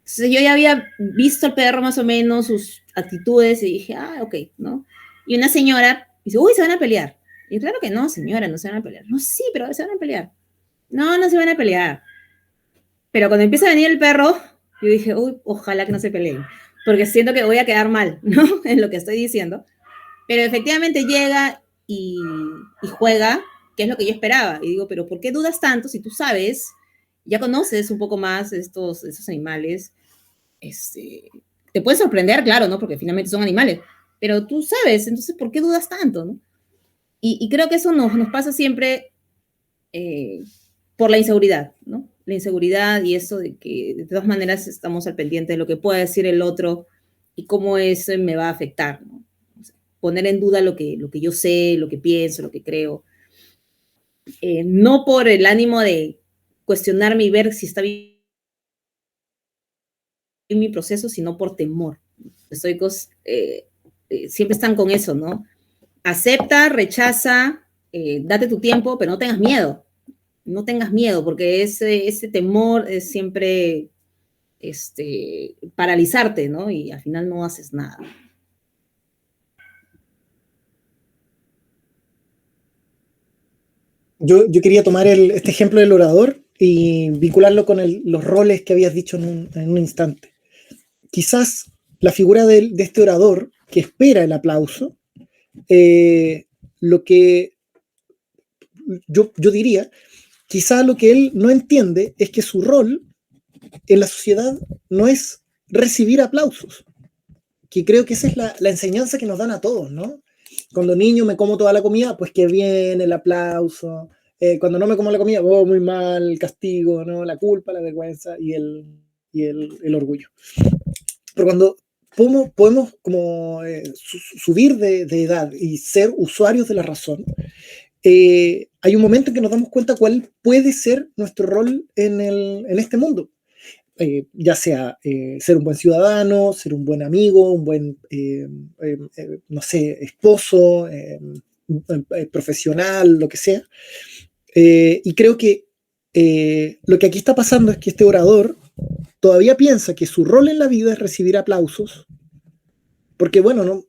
Entonces yo ya había visto al perro más o menos, sus actitudes, y dije, ah, ok, ¿no? Y una señora dice, uy, se van a pelear. Y yo, claro que no, señora, no se van a pelear. No, sí, pero se van a pelear. No, no se van a pelear. Pero cuando empieza a venir el perro, yo dije, uy, ojalá que no se peleen, porque siento que voy a quedar mal, ¿no? En lo que estoy diciendo. Pero efectivamente llega y juega, que es lo que yo esperaba. Y digo, pero ¿por qué dudas tanto si tú sabes, ya conoces un poco más esos animales? Te puede sorprender, claro, ¿no? Porque finalmente son animales, pero tú sabes, entonces, ¿por qué dudas tanto, no? Y creo que eso nos pasa siempre por la inseguridad, ¿no? La inseguridad y eso de que de todas maneras estamos al pendiente de lo que pueda decir el otro y cómo eso me va a afectar, ¿no? O sea, poner en duda lo que yo sé, lo que pienso, lo que creo. No por el ánimo de cuestionarme y ver si está bien mi proceso, sino por temor. Los estoicos siempre están con eso, ¿no? Acepta, rechaza, date tu tiempo, pero no tengas miedo. No tengas miedo, porque ese temor es siempre paralizarte, ¿no? Y al final no haces nada. yo quería tomar este ejemplo del orador y vincularlo con los roles que habías dicho en un instante. Quizás la figura de este orador que espera el aplauso, lo que yo diría, quizás lo que él no entiende es que su rol en la sociedad no es recibir aplausos, que creo que esa es la enseñanza que nos dan a todos, ¿no? Cuando niño me como toda la comida, pues qué bien, el aplauso. Cuando no me como la comida, oh, muy mal, el castigo, ¿no? La culpa, la vergüenza y el orgullo. Pero cuando podemos como subir de edad y ser usuarios de la razón, hay un momento en que nos damos cuenta cuál puede ser nuestro rol en este mundo. Ya sea ser un buen ciudadano, ser un buen amigo, un buen, no sé, esposo, profesional, lo que sea. Y creo que lo que aquí está pasando es que este orador todavía piensa que su rol en la vida es recibir aplausos, porque bueno, no,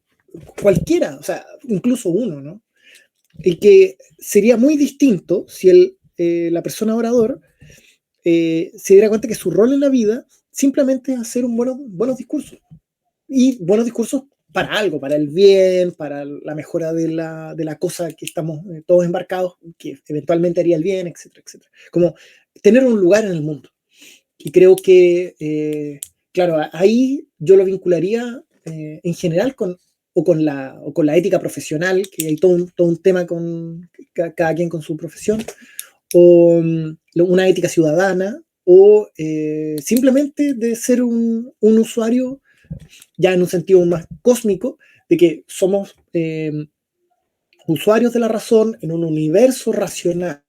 cualquiera, o sea, incluso uno, ¿no? Y que sería muy distinto si la persona orador se diera cuenta que su rol en la vida simplemente es hacer buenos discursos. Y buenos discursos para algo, para el bien, para la mejora de la cosa que estamos todos embarcados, que eventualmente haría el bien, etcétera, etcétera. Como tener un lugar en el mundo. Y creo que, claro, ahí yo lo vincularía en general con la ética profesional, que hay todo un tema con cada quien con su profesión, o una ética ciudadana, o simplemente de ser un usuario, ya en un sentido más cósmico, de que somos usuarios de la razón en un universo racional,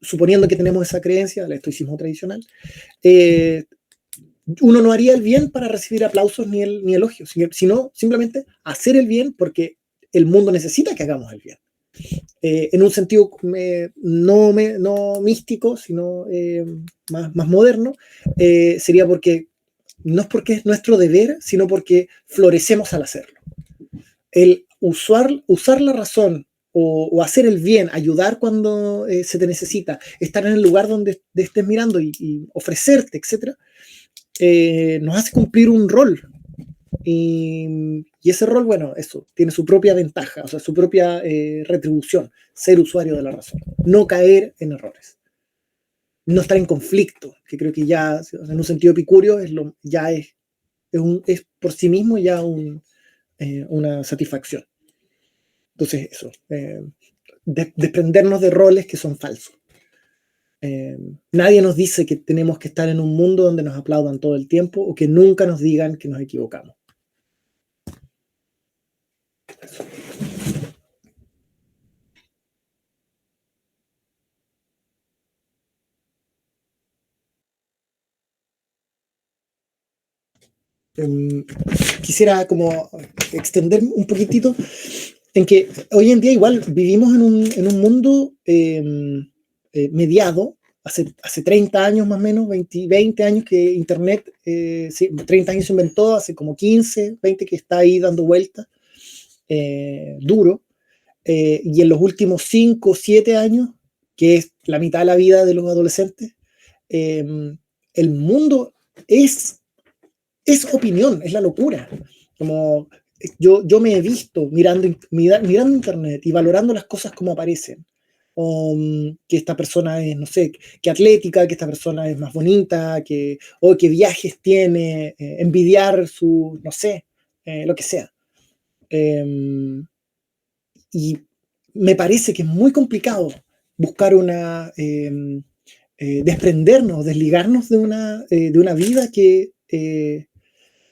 suponiendo que tenemos esa creencia, el estoicismo tradicional, uno no haría el bien para recibir aplausos ni elogios, sino simplemente hacer el bien porque el mundo necesita que hagamos el bien. En un sentido no místico, sino más moderno, sería porque no es porque es nuestro deber, sino porque florecemos al hacerlo. El usar la razón o hacer el bien, ayudar cuando se te necesita, estar en el lugar donde estés mirando y ofrecerte, etc., nos hace cumplir un rol. Y ese rol, bueno, eso, tiene su propia ventaja, o sea, su propia retribución, ser usuario de la razón, no caer en errores, no estar en conflicto, que creo que ya, en un sentido epicúreo, ya es por sí mismo ya una satisfacción. Entonces, eso, desprendernos de roles que son falsos. Nadie nos dice que tenemos que estar en un mundo donde nos aplaudan todo el tiempo o que nunca nos digan que nos equivocamos. Eso. Quisiera como extender un poquitito en que hoy en día igual vivimos en un mundo mediado, hace 30 años más o menos, 20 años que Internet, 30 años se inventó, hace como 15, 20 que está ahí dando vueltas, duro, y en los últimos 5 o 7 años, que es la mitad de la vida de los adolescentes, el mundo es opinión, es la locura. Como yo me he visto mirando internet y valorando las cosas como aparecen. Que esta persona es, no sé, que atlética, que esta persona es más bonita, o que viajes tiene, envidiar su, no sé, lo que sea. Y me parece que es muy complicado buscar desprendernos, desligarnos de una vida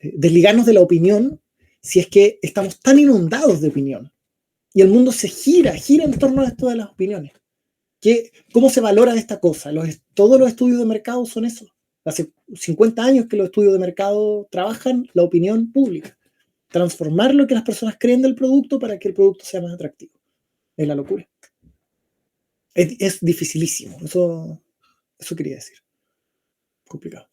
desligarnos de la opinión si es que estamos tan inundados de opinión. Y el mundo se gira en torno a esto de las opiniones. ¿Cómo se valora esta cosa? Todos los estudios de mercado son eso. Hace 50 años que los estudios de mercado trabajan la opinión pública. Transformar lo que las personas creen del producto para que el producto sea más atractivo. Es la locura. Es dificilísimo. Eso quería decir. Complicado.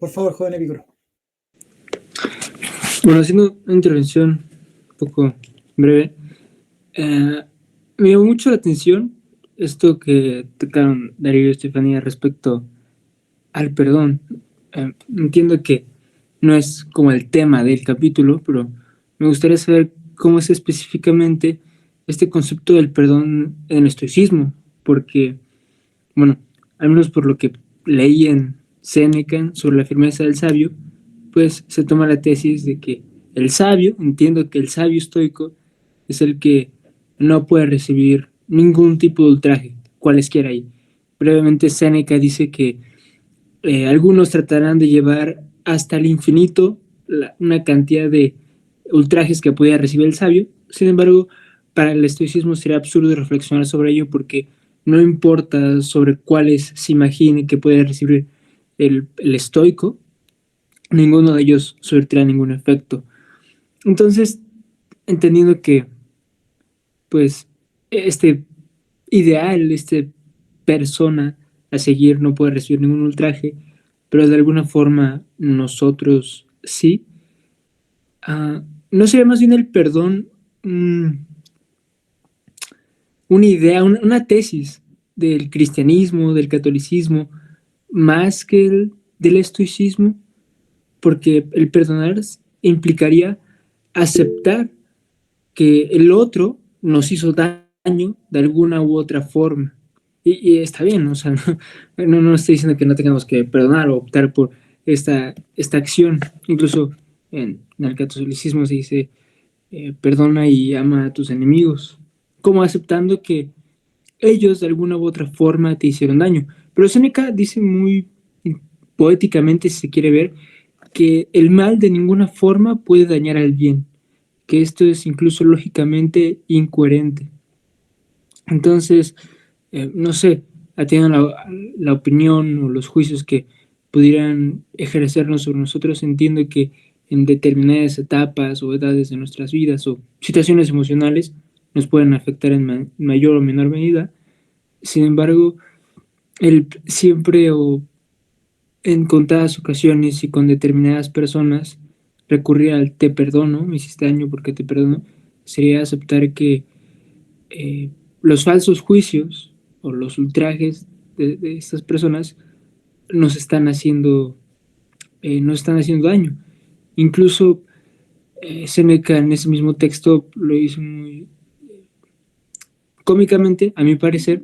Por favor, joven Epicuro. Bueno, haciendo una intervención un poco breve, me llamó mucho la atención esto que tocaron Darío y Estefanía respecto al perdón. Entiendo que no es como el tema del capítulo, pero me gustaría saber cómo es específicamente este concepto del perdón en el estoicismo, porque, bueno, al menos por lo que leí en Séneca sobre la firmeza del sabio, pues se toma la tesis de que el sabio, entiendo que el sabio estoico es el que no puede recibir ningún tipo de ultraje, cualesquiera ahí. Brevemente Séneca dice que algunos tratarán de llevar hasta el infinito una cantidad de ultrajes que pudiera recibir el sabio. Sin embargo, para el estoicismo sería absurdo reflexionar sobre ello porque no importa sobre cuáles se imagine que puede recibir el estoico, ninguno de ellos surtirá ningún efecto. Entonces, entendiendo que pues este ideal, este persona a seguir no puede recibir ningún ultraje, pero de alguna forma nosotros sí. ¿No sería más bien el perdón una idea, una tesis del cristianismo, del catolicismo, más que el del estoicismo? Porque el perdonar implicaría aceptar que el otro nos hizo daño de alguna u otra forma. Y está bien, o sea, no estoy diciendo que no tengamos que perdonar o optar por esta acción. Incluso en el catolicismo se dice, perdona y ama a tus enemigos, como aceptando que ellos de alguna u otra forma te hicieron daño. Pero Séneca dice muy poéticamente, si se quiere ver, que el mal de ninguna forma puede dañar al bien, que esto es incluso lógicamente incoherente. Entonces, no sé, atiendo la opinión o los juicios que pudieran ejercernos sobre nosotros. Entiendo que en determinadas etapas o edades de nuestras vidas o situaciones emocionales nos pueden afectar en mayor o menor medida. Sin embargo, siempre o en contadas ocasiones y con determinadas personas recurrir al te perdono, me hiciste daño porque te perdono, sería aceptar que los falsos juicios o los ultrajes de estas personas nos están haciendo daño. Incluso Séneca en ese mismo texto lo hizo muy cómicamente, a mi parecer,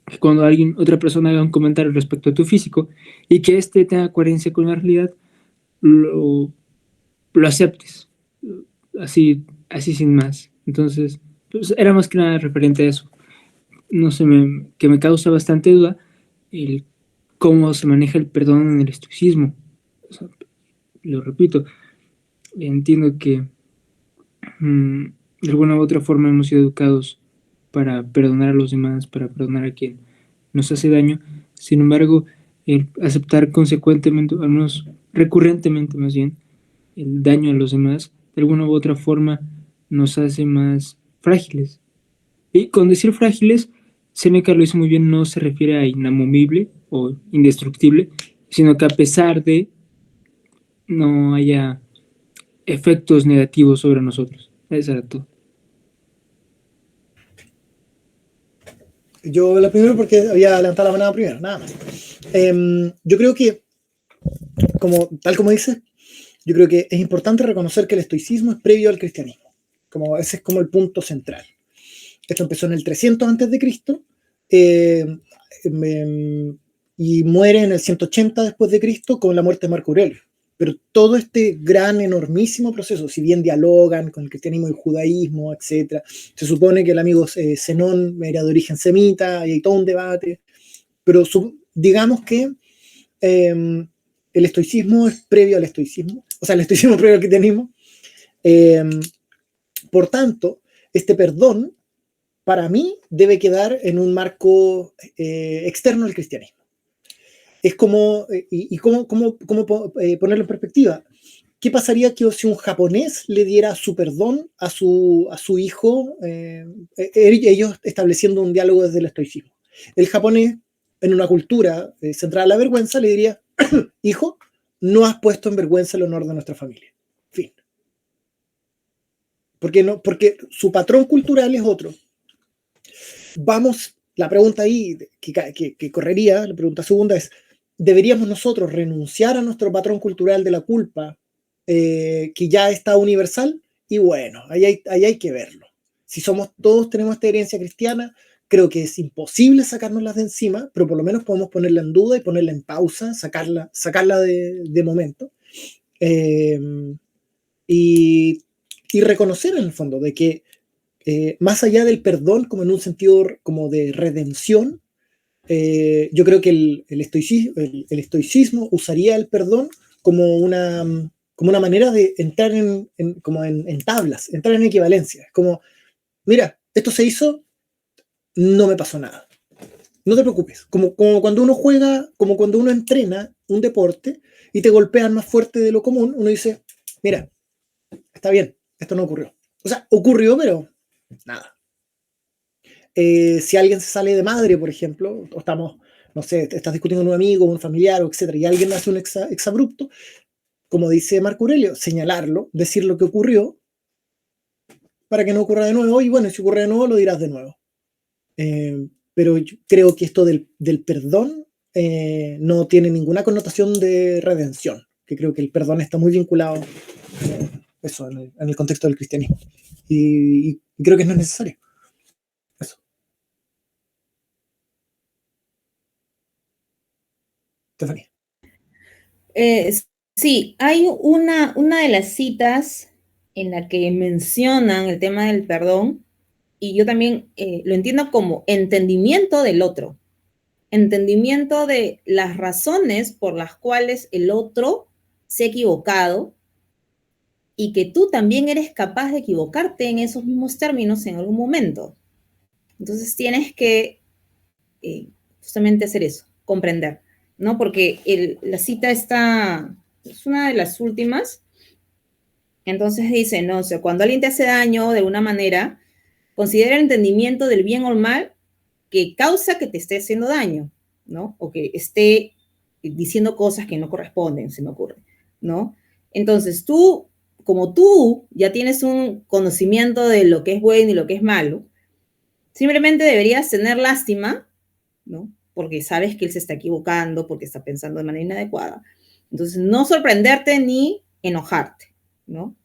que cuando otra persona haga un comentario respecto a tu físico y que éste tenga coherencia con la realidad, lo aceptes, así sin más. Entonces, pues era más que nada referente a eso. No sé, que me causa bastante duda el cómo se maneja el perdón en el estoicismo. O sea, lo repito, entiendo que de alguna u otra forma hemos sido educados para perdonar a los demás, para perdonar a quien nos hace daño. Sin embargo, el aceptar consecuentemente, al menos recurrentemente más bien, el daño a los demás, de alguna u otra forma nos hace más frágiles. Y con decir frágiles, Séneca lo hizo muy bien, no se refiere a inamovible o indestructible, sino que a pesar de no haya efectos negativos sobre nosotros. Eso era todo. Yo la primero porque había levantado la mano primero, nada más. Yo creo que, tal como dices, yo creo que es importante reconocer que el estoicismo es previo al cristianismo. Ese es como el punto central. Esto empezó en el 300 a.C. Y muere en el 180 después de Cristo con la muerte de Marco Aurelio. Pero todo este gran, enormísimo proceso, si bien dialogan con el cristianismo y el judaísmo, etc., se supone que el amigo Zenón era de origen semita, y hay todo un debate, pero digamos que el estoicismo es previo al estoicismo, o sea, el estoicismo es previo al cristianismo. Por tanto, este perdón, para mí, debe quedar en un marco externo al cristianismo. Es como, ¿cómo ponerlo en perspectiva? ¿Qué pasaría si un japonés le diera su perdón a su hijo, ellos estableciendo un diálogo desde el estoicismo? El japonés, en una cultura centrada en la vergüenza, le diría, hijo, no has puesto en vergüenza el honor de nuestra familia. Fin. Porque su patrón cultural es otro. Vamos, la pregunta ahí que correría, la pregunta segunda es, ¿deberíamos nosotros renunciar a nuestro patrón cultural de la culpa que ya está universal? Y bueno, ahí hay que verlo. Si todos tenemos esta herencia cristiana, creo que es imposible sacárnoslas de encima, pero por lo menos podemos ponerla en duda y ponerla en pausa, sacarla de momento. Y reconocer en el fondo de que más allá del perdón, como en un sentido como de redención, yo creo que el estoicismo usaría el perdón como una manera de entrar en tablas, entrar en equivalencia. Como, mira, esto se hizo, no me pasó nada. No te preocupes. Como cuando uno juega, como cuando uno entrena un deporte y te golpean más fuerte de lo común, uno dice, mira, está bien, esto no ocurrió. O sea, ocurrió, pero nada. Si alguien se sale de madre, por ejemplo, o estamos, no sé, estás discutiendo con un amigo, un familiar, etcétera, y alguien hace un exabrupto, como dice Marco Aurelio, señalarlo, decir lo que ocurrió, para que no ocurra de nuevo, y bueno, si ocurre de nuevo, lo dirás de nuevo. Pero yo creo que esto del perdón no tiene ninguna connotación de redención, que creo que el perdón está muy vinculado eso, en el contexto del cristianismo. Y creo que no es necesario. Eso. Stephanie. Sí, hay una de las citas en la que mencionan el tema del perdón, y yo también lo entiendo como entendimiento del otro, entendimiento de las razones por las cuales el otro se ha equivocado y que tú también eres capaz de equivocarte en esos mismos términos en algún momento. Entonces tienes que justamente hacer eso, comprender, ¿no? Porque la cita es una de las últimas. Entonces dice, no, o sea, cuando alguien te hace daño de una manera, considera el entendimiento del bien o el mal que causa que te esté haciendo daño, ¿no? O que esté diciendo cosas que no corresponden, se me ocurre, ¿no? Entonces como tú ya tienes un conocimiento de lo que es bueno y lo que es malo, simplemente deberías tener lástima, ¿no? Porque sabes que él se está equivocando, porque está pensando de manera inadecuada. Entonces, no sorprenderte ni enojarte, ¿no?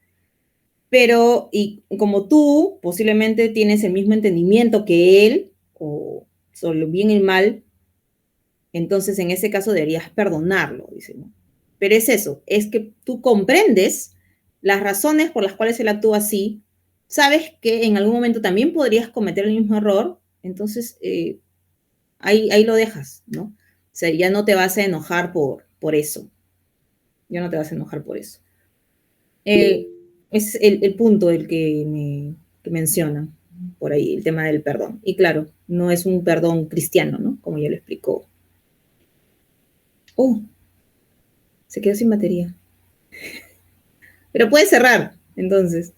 Pero, y como tú posiblemente tienes el mismo entendimiento que él, o sobre lo bien y el mal, entonces en ese caso deberías perdonarlo, dice, ¿no? Pero es eso, es que tú comprendes las razones por las cuales él actúa así, sabes que en algún momento también podrías cometer el mismo error, entonces ahí lo dejas, ¿no? O sea, ya no te vas a enojar por eso, ya no te vas a enojar por eso. Es el punto el que mencionan por ahí, el tema del perdón. Y claro, no es un perdón cristiano, ¿no? Como ya lo explicó. Se quedó sin batería. Pero puede cerrar, entonces.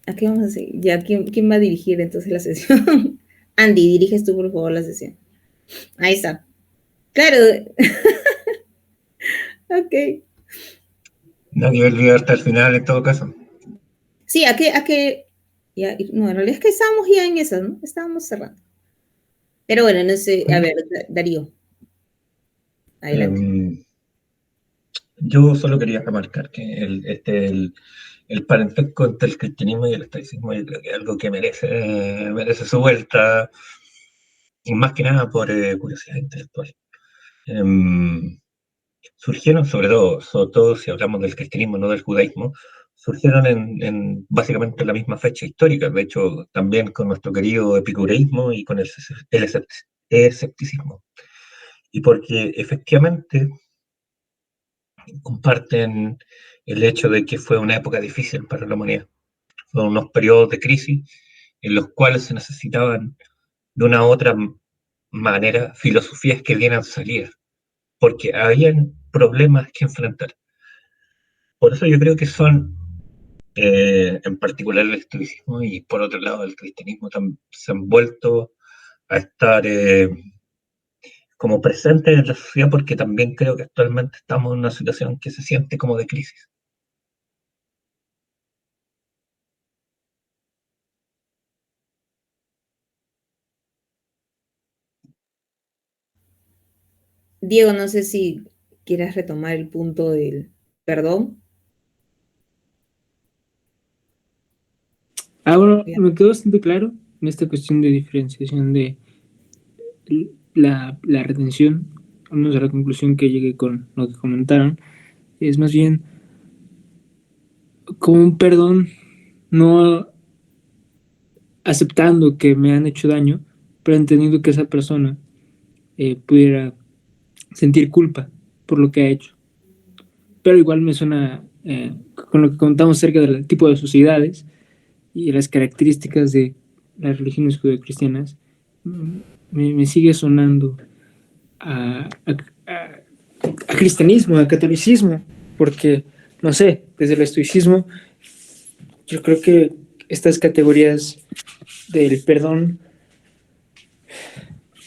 ¿A qué vamos a hacer? Ya, ¿quién va a dirigir entonces la sesión? Andy, diriges tú, por favor, la sesión. Ahí está. Claro. Ok. No, yo olvidé hasta el final en todo caso. Sí, ya, no, en realidad es que estábamos ya en eso, ¿no? Estábamos cerrando. Pero bueno, no sé, a ver, Darío. Adelante. Yo solo quería remarcar que el parentesco entre el cristianismo y el estoicismo yo creo que es algo que merece su vuelta, y más que nada por curiosidad intelectual. Surgieron, sobre todo si hablamos del cristianismo, no del judaísmo, surgieron en básicamente la misma fecha histórica, de hecho también con nuestro querido epicureísmo y con el escepticismo. Y porque efectivamente comparten el hecho de que fue una época difícil para la humanidad. Fueron unos periodos de crisis en los cuales se necesitaban de una u otra manera filosofías que dieran salida, porque habían problemas que enfrentar. Por eso yo creo que son, en particular el estoicismo y por otro lado el cristianismo, se han vuelto a estar como presentes en la sociedad, porque también creo que actualmente estamos en una situación que se siente como de crisis. Diego, no sé si quieras retomar el punto del perdón. Bueno, me quedó bastante claro en esta cuestión de diferenciación de la retención, al menos a la conclusión que llegué con lo que comentaron, es más bien como un perdón, no aceptando que me han hecho daño, pero entendiendo que esa persona pudiera sentir culpa por lo que ha hecho. Pero igual me suena, con lo que contamos acerca del tipo de sociedades y las características de las religiones judeocristianas, me sigue sonando a cristianismo, a catolicismo, porque, no sé, desde el estoicismo, yo creo que estas categorías del perdón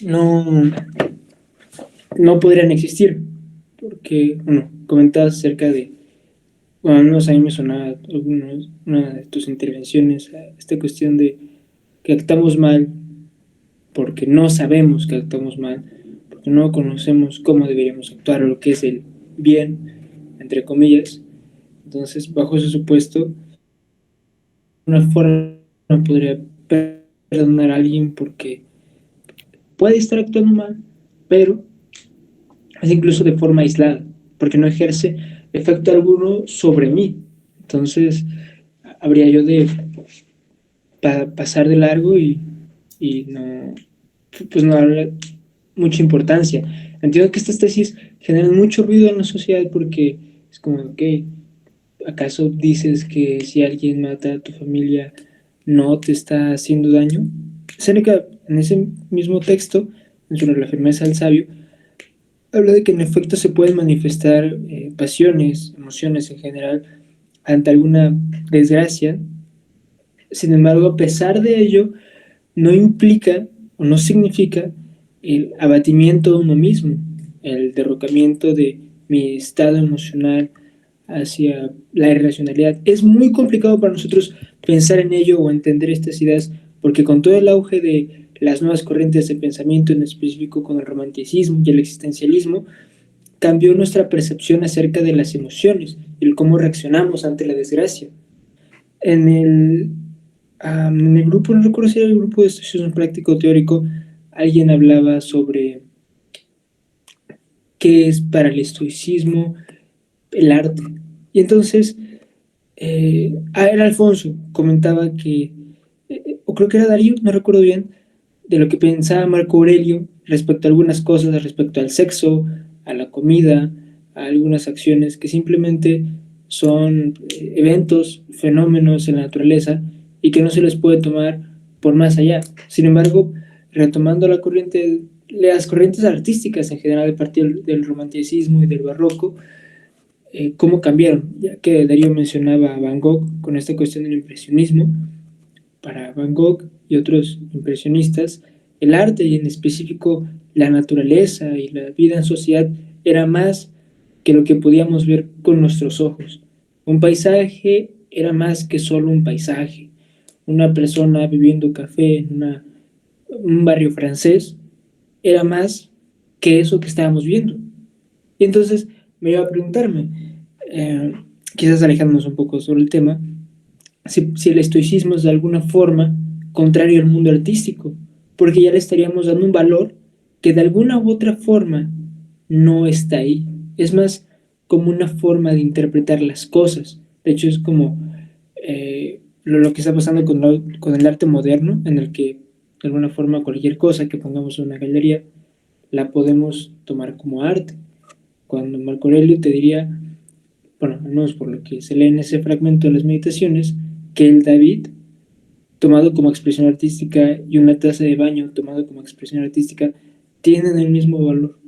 no, no podrían existir, porque, bueno, comentabas acerca de, bueno, al menos a mí me sonaba una de tus intervenciones, esta cuestión de que actuamos mal porque no sabemos que actuamos mal, porque no conocemos cómo deberíamos actuar o lo que es el bien, entre comillas. Entonces, bajo ese supuesto, una forma podría perdonar a alguien porque puede estar actuando mal, pero es incluso de forma aislada, porque no ejerce efecto alguno sobre mí. Entonces, habría yo de pasar de largo y no, pues no darle mucha importancia. Entiendo que estas tesis generan mucho ruido en la sociedad porque es como, ok, ¿acaso dices que si alguien mata a tu familia no te está haciendo daño? Séneca, en ese mismo texto, sobre la firmeza del sabio, habla de que en efecto se pueden manifestar pasiones, emociones en general, ante alguna desgracia. Sin embargo, a pesar de ello, no implica o no significa el abatimiento de uno mismo, el derrocamiento de mi estado emocional hacia la irracionalidad. Es muy complicado para nosotros pensar en ello o entender estas ideas, porque con todo el auge de las nuevas corrientes de pensamiento, en específico con el romanticismo y el existencialismo, cambió nuestra percepción acerca de las emociones y el cómo reaccionamos ante la desgracia. En el grupo, no recuerdo si era el grupo de estudios práctico teórico, alguien hablaba sobre qué es para el estoicismo el arte. Y entonces, era Alfonso, comentaba que, o creo que era Darío, no recuerdo bien, de lo que pensaba Marco Aurelio respecto a algunas cosas, respecto al sexo, a la comida, a algunas acciones que simplemente son eventos, fenómenos en la naturaleza y que no se les puede tomar por más allá. Sin embargo, retomando las corrientes artísticas en general a partir del romanticismo y del barroco, cómo cambiaron, ya que Darío mencionaba a Van Gogh con esta cuestión del impresionismo. Para Van Gogh y otros impresionistas, el arte y en específico la naturaleza y la vida en sociedad era más que lo que podíamos ver con nuestros ojos. Un paisaje era más que solo un paisaje. Una persona bebiendo café en un barrio francés era más que eso que estábamos viendo. Y entonces me iba a preguntarme, quizás alejándonos un poco sobre el tema, si el estoicismo es de alguna forma contrario al mundo artístico, porque ya le estaríamos dando un valor que de alguna u otra forma no está ahí. Es más como una forma de interpretar las cosas. De hecho, es como lo que está pasando con el arte moderno, en el que de alguna forma cualquier cosa que pongamos en una galería la podemos tomar como arte. Cuando Marco Aurelio te diría, bueno, al menos por lo que se lee en ese fragmento de las meditaciones, que el David, tomado como expresión artística, y una taza de baño tomado como expresión artística, tienen el mismo valor,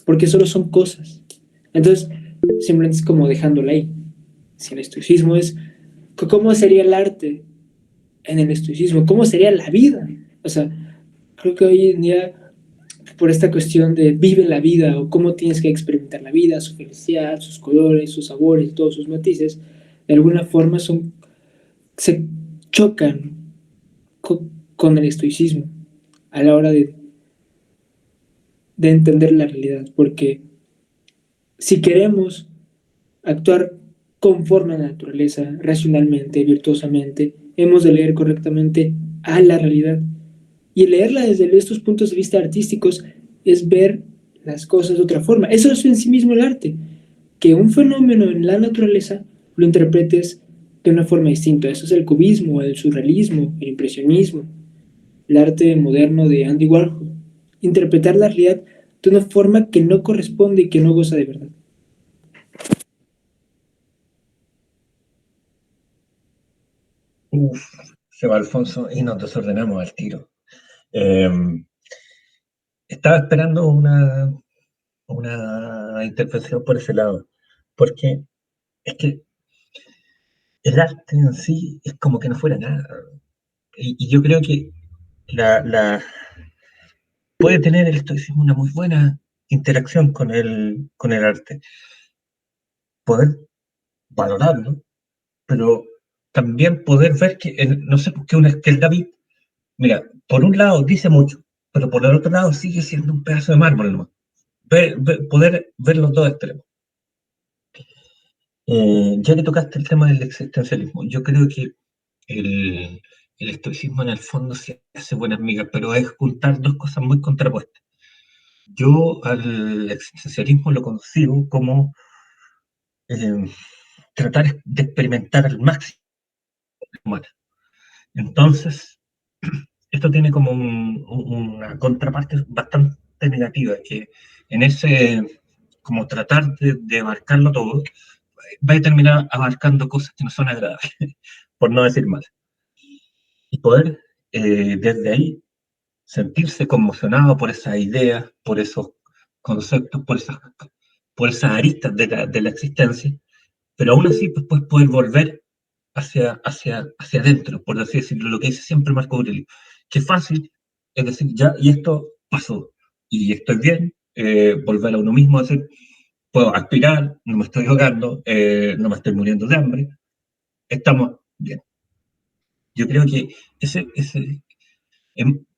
porque solo son cosas. Entonces, simplemente es como dejándola ahí. Si el estoicismo es, ¿cómo sería el arte en el estoicismo? ¿Cómo sería la vida? O sea, creo que hoy en día por esta cuestión de vive la vida o cómo tienes que experimentar la vida, su felicidad, sus colores, sus sabores, todos sus matices, de alguna forma se chocan con el estoicismo a la hora de entender la realidad, porque si queremos actuar conforme a la naturaleza, racionalmente, virtuosamente, hemos de leer correctamente a la realidad. Y leerla desde estos puntos de vista artísticos es ver las cosas de otra forma. Eso es en sí mismo el arte, que un fenómeno en la naturaleza lo interpretes de una forma distinta. Eso es el cubismo, el surrealismo, el impresionismo, el arte moderno de Andy Warhol. Interpretar la realidad de una forma que no corresponde y que no goza de verdad. Se va Alfonso y nos desordenamos al tiro. Estaba esperando una intervención por ese lado, porque es que el arte en sí es como que no fuera nada. Y yo creo que puede tener el estoicismo una muy buena interacción con el arte, poder valorarlo, pero también poder ver que, no sé, que el David, mira, por un lado dice mucho, pero por el otro lado sigue siendo un pedazo de mármol, ¿no? Poder ver los dos extremos. Ya que tocaste el tema del existencialismo, yo creo que el, el estoicismo en el fondo sí hace buenas migas, pero es juntar dos cosas muy contrapuestas. Yo al existencialismo lo concibo como eh, tratar de experimentar al máximo humano. Entonces, esto tiene como una contraparte bastante negativa, que en ese, como tratar de abarcarlo todo, va a terminar abarcando cosas que no son agradables, por no decir más. Y poder desde ahí sentirse conmocionado por esas ideas, por esos conceptos, por esas aristas de la existencia, pero aún así pues, poder volver hacia adentro, por así decirlo, lo que dice siempre Marco Aurelio, que fácil es decir, ya, y esto pasó, y estoy bien, volver a uno mismo, decir, puedo aspirar, no me estoy ahogando, no me estoy muriendo de hambre, estamos bien. Yo creo que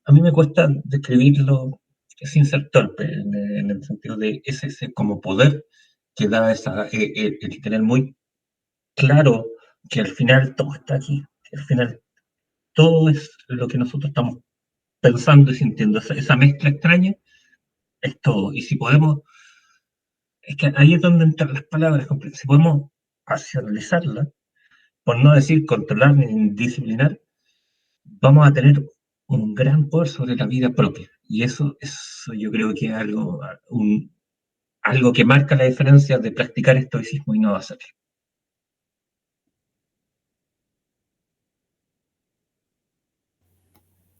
a mí me cuesta describirlo sin ser torpe, en el sentido de ese como poder que da el tener muy claro que al final todo está aquí, que al final todo es lo que nosotros estamos pensando y sintiendo, esa mezcla extraña es todo. Y si podemos, es que ahí es donde entran las palabras, si podemos racionalizarla, por no decir controlar ni disciplinar, vamos a tener un gran poder sobre la vida propia. Y eso yo creo que es algo que marca la diferencia de practicar estoicismo y no hacerlo.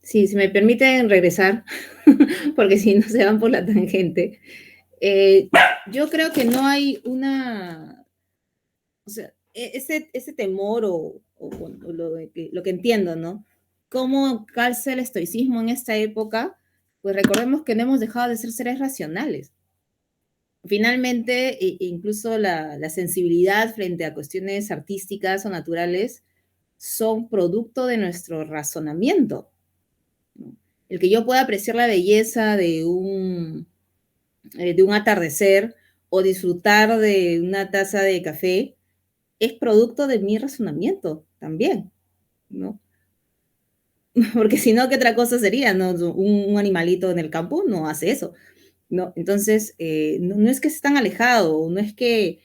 Sí, si me permiten regresar, porque si no se van por la tangente. Yo creo que no hay o sea, ese temor o lo que entiendo, ¿no? ¿Cómo calza el estoicismo en esta época? Pues recordemos que no hemos dejado de ser seres racionales. Finalmente, incluso la sensibilidad frente a cuestiones artísticas o naturales son producto de nuestro razonamiento. El que yo pueda apreciar la belleza de un atardecer o disfrutar de una taza de café es producto de mi razonamiento también, ¿no? Porque si no, ¿qué otra cosa sería? ¿No? Un animalito en el campo no hace eso, ¿no? Entonces, no es que esté tan alejado, no es que,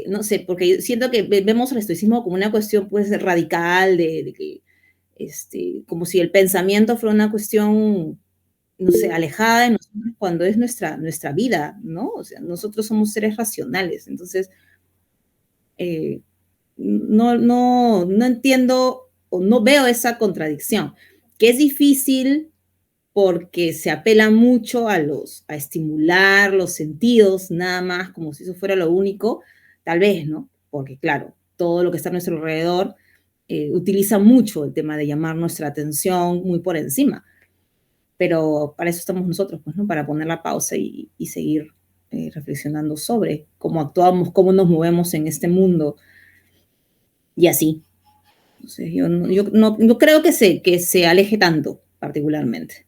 no sé, porque siento que vemos el estoicismo como una cuestión, pues, radical, de que, como si el pensamiento fuera una cuestión, no sé, alejada de nosotros cuando es nuestra vida, ¿no? O sea, nosotros somos seres racionales, entonces, no entiendo o no veo esa contradicción, que es difícil porque se apela mucho a estimular los sentidos, nada más, como si eso fuera lo único, tal vez, ¿no? Porque claro, todo lo que está a nuestro alrededor utiliza mucho el tema de llamar nuestra atención muy por encima. pero para eso estamos nosotros, pues, ¿no? Para poner la pausa y seguir reflexionando sobre cómo actuamos, cómo nos movemos en este mundo y así. Entonces, yo no creo que se aleje tanto, particularmente.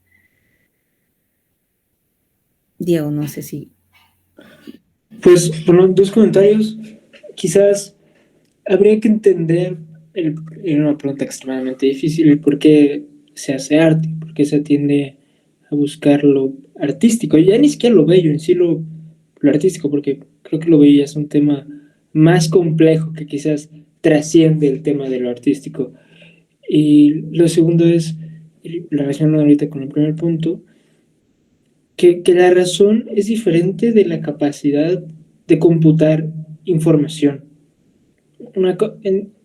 Diego, no sé si... Pues, bueno, dos comentarios. Quizás habría que entender, era una pregunta extremadamente difícil, el por qué se hace arte, por qué se tiende a buscar lo artístico. Ya ni siquiera lo bello, en sí lo artístico, porque creo que lo bello ya es un tema más complejo que quizás trasciende el tema de lo artístico. Y lo segundo es, relacionado ahorita con el primer punto, que la razón es diferente de la capacidad de computar información.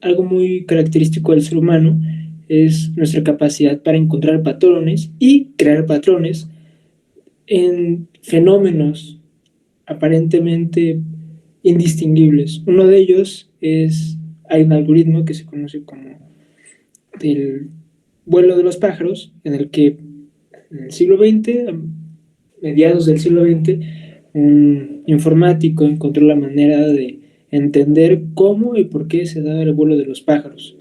Algo muy característico del ser humano es nuestra capacidad para encontrar patrones y crear patrones en fenómenos aparentemente indistinguibles. Uno de ellos hay un algoritmo que se conoce como del vuelo de los pájaros, en el que en el siglo XX, a mediados del siglo XX, un informático encontró la manera de entender cómo y por qué se daba el vuelo de los pájaros.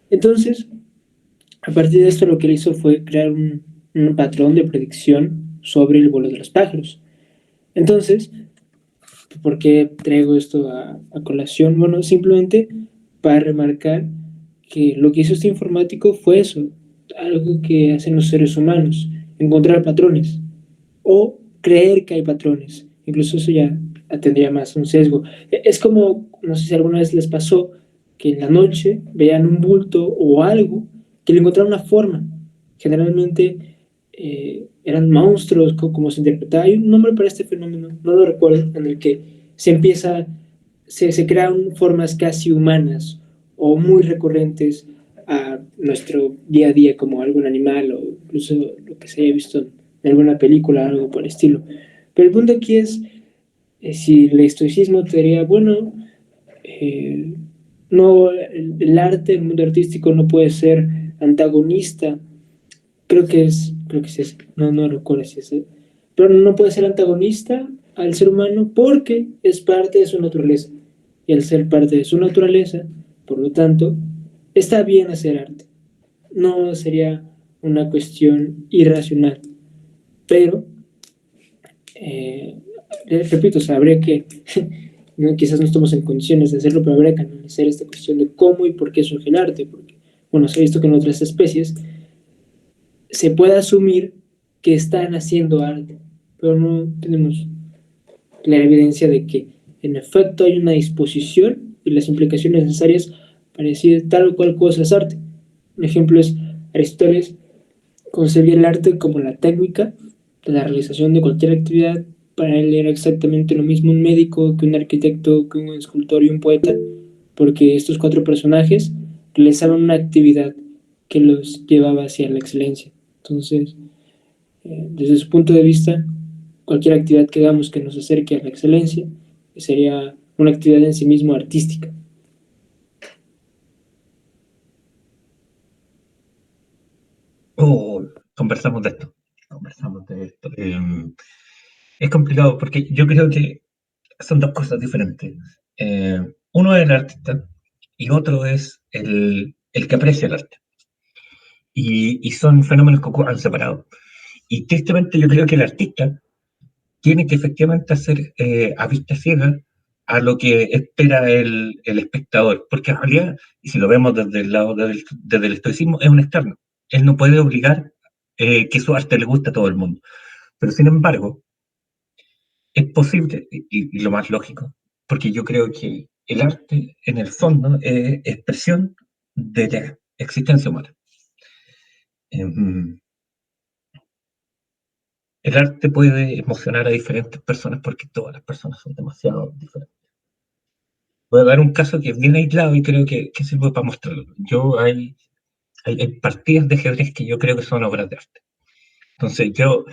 Entonces, a partir de esto lo que él hizo fue crear un patrón de predicción sobre el vuelo de los pájaros. Entonces, ¿por qué traigo esto a colación? Bueno, simplemente para remarcar que lo que hizo este informático fue eso, algo que hacen los seres humanos, encontrar patrones o creer que hay patrones. Incluso eso ya tendría más un sesgo. Es como, no sé si alguna vez les pasó, que en la noche vean un bulto o algo que le encontraron una forma. Generalmente eran monstruos, como se interpretaba. Hay un nombre para este fenómeno, no lo recuerdo, en el que se crean formas casi humanas o muy recurrentes a nuestro día a día, como algún animal o incluso lo que se haya visto en alguna película, algo por el estilo. Pero el punto aquí es si el estoicismo te diría, bueno, no, el arte, el mundo artístico no puede ser antagonista. Creo que sí es, no recuerdo si es, pero no puede ser antagonista al ser humano porque es parte de su naturaleza. Y al ser parte de su naturaleza, por lo tanto, está bien hacer arte. No sería una cuestión irracional. Pero, repito, o sea, habría que, no, quizás no estamos en condiciones de hacerlo, pero habría que analizar esta cuestión de cómo y por qué surge el arte. Porque, bueno, se ha visto que en otras especies se puede asumir que están haciendo arte, pero no tenemos la evidencia de que en efecto hay una disposición y las implicaciones necesarias para decir tal o cual cosa es arte. Un ejemplo es Aristóteles concebía el arte como la técnica de la realización de cualquier actividad. Para él era exactamente lo mismo un médico que un arquitecto, que un escultor y un poeta, porque estos cuatro personajes realizaban una actividad que los llevaba hacia la excelencia. Entonces, desde su punto de vista, cualquier actividad que hagamos que nos acerque a la excelencia sería una actividad en sí mismo artística. Conversamos de esto. Es complicado porque yo creo que son dos cosas diferentes. Uno es el artista y otro es el que aprecia el arte. Y son fenómenos que ocurren separados. Y tristemente yo creo que el artista tiene que efectivamente hacer a vista ciega a lo que espera el espectador, porque en realidad, y si lo vemos desde el lado desde el estoicismo, es un externo. Él no puede obligar que su arte le guste a todo el mundo. Pero sin embargo, es posible, y lo más lógico, porque yo creo que el arte, en el fondo, es expresión de la existencia humana. El arte puede emocionar a diferentes personas porque todas las personas son demasiado diferentes. Voy a dar un caso que es bien aislado y creo que sirve para mostrarlo. Hay partidas de ajedrez que yo creo que son obras de arte. Entonces yo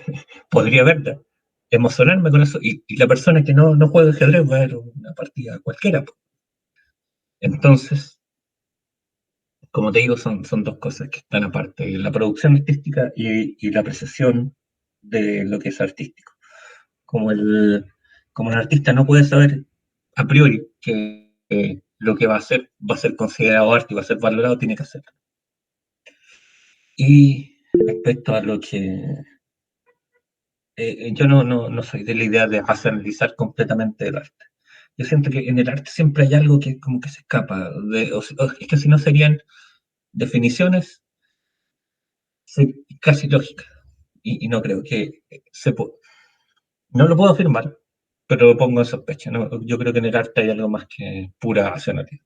podría verla, emocionarme con eso, y la persona que no juega ajedrez va a ver una partida cualquiera. Entonces, como te digo, son dos cosas que están aparte, la producción artística y la apreciación de lo que es artístico. Como el artista no puede saber a priori que lo que va a ser considerado arte y va a ser valorado, tiene que hacerlo. Y respecto a lo que... yo no soy de la idea de racionalizar completamente el arte. Yo siento que en el arte siempre hay algo que como que se escapa. Es que si no serían definiciones casi lógicas. Y no creo que no lo puedo afirmar, pero lo pongo en sospecha. ¿No? Yo creo que en el arte hay algo más que pura racionalidad.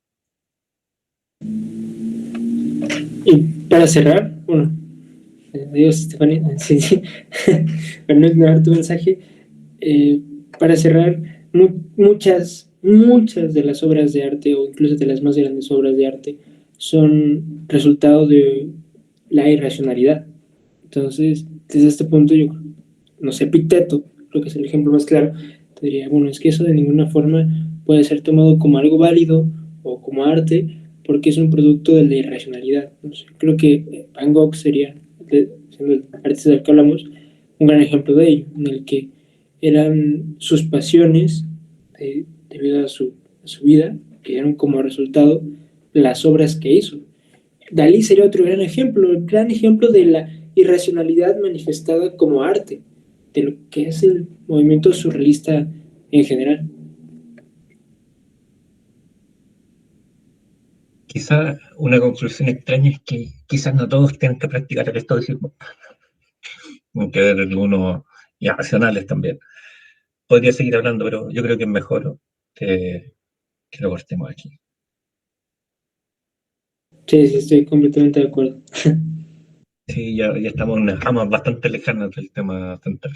Y para cerrar, bueno, adiós, Estefanía, sí, sí. Para no ignorar tu mensaje, para cerrar, muchas de las obras de arte, o incluso de las más grandes obras de arte, son resultado de la irracionalidad. Entonces, desde este punto, yo, no sé, Epicteto, creo que es el ejemplo más claro, te diría, bueno, es que eso de ninguna forma puede ser tomado como algo válido o como arte, porque es un producto de la irracionalidad. No sé, creo que Van Gogh sería, siendo el artista del que hablamos, un gran ejemplo de ello, en el que eran sus pasiones, debido a su vida, que dieron como resultado las obras que hizo. Dalí sería otro gran ejemplo, el gran ejemplo de la irracionalidad manifestada como arte, de lo que es el movimiento surrealista en general. Quizá una conclusión extraña es que quizás no todos tienen que practicar el estoicismo, aunque hay algunos irracionales también. Podría seguir hablando, pero yo creo que es mejor que lo cortemos aquí. Sí, sí, estoy completamente de acuerdo. Sí, ya estamos en unas ramas bastante lejanas del tema central.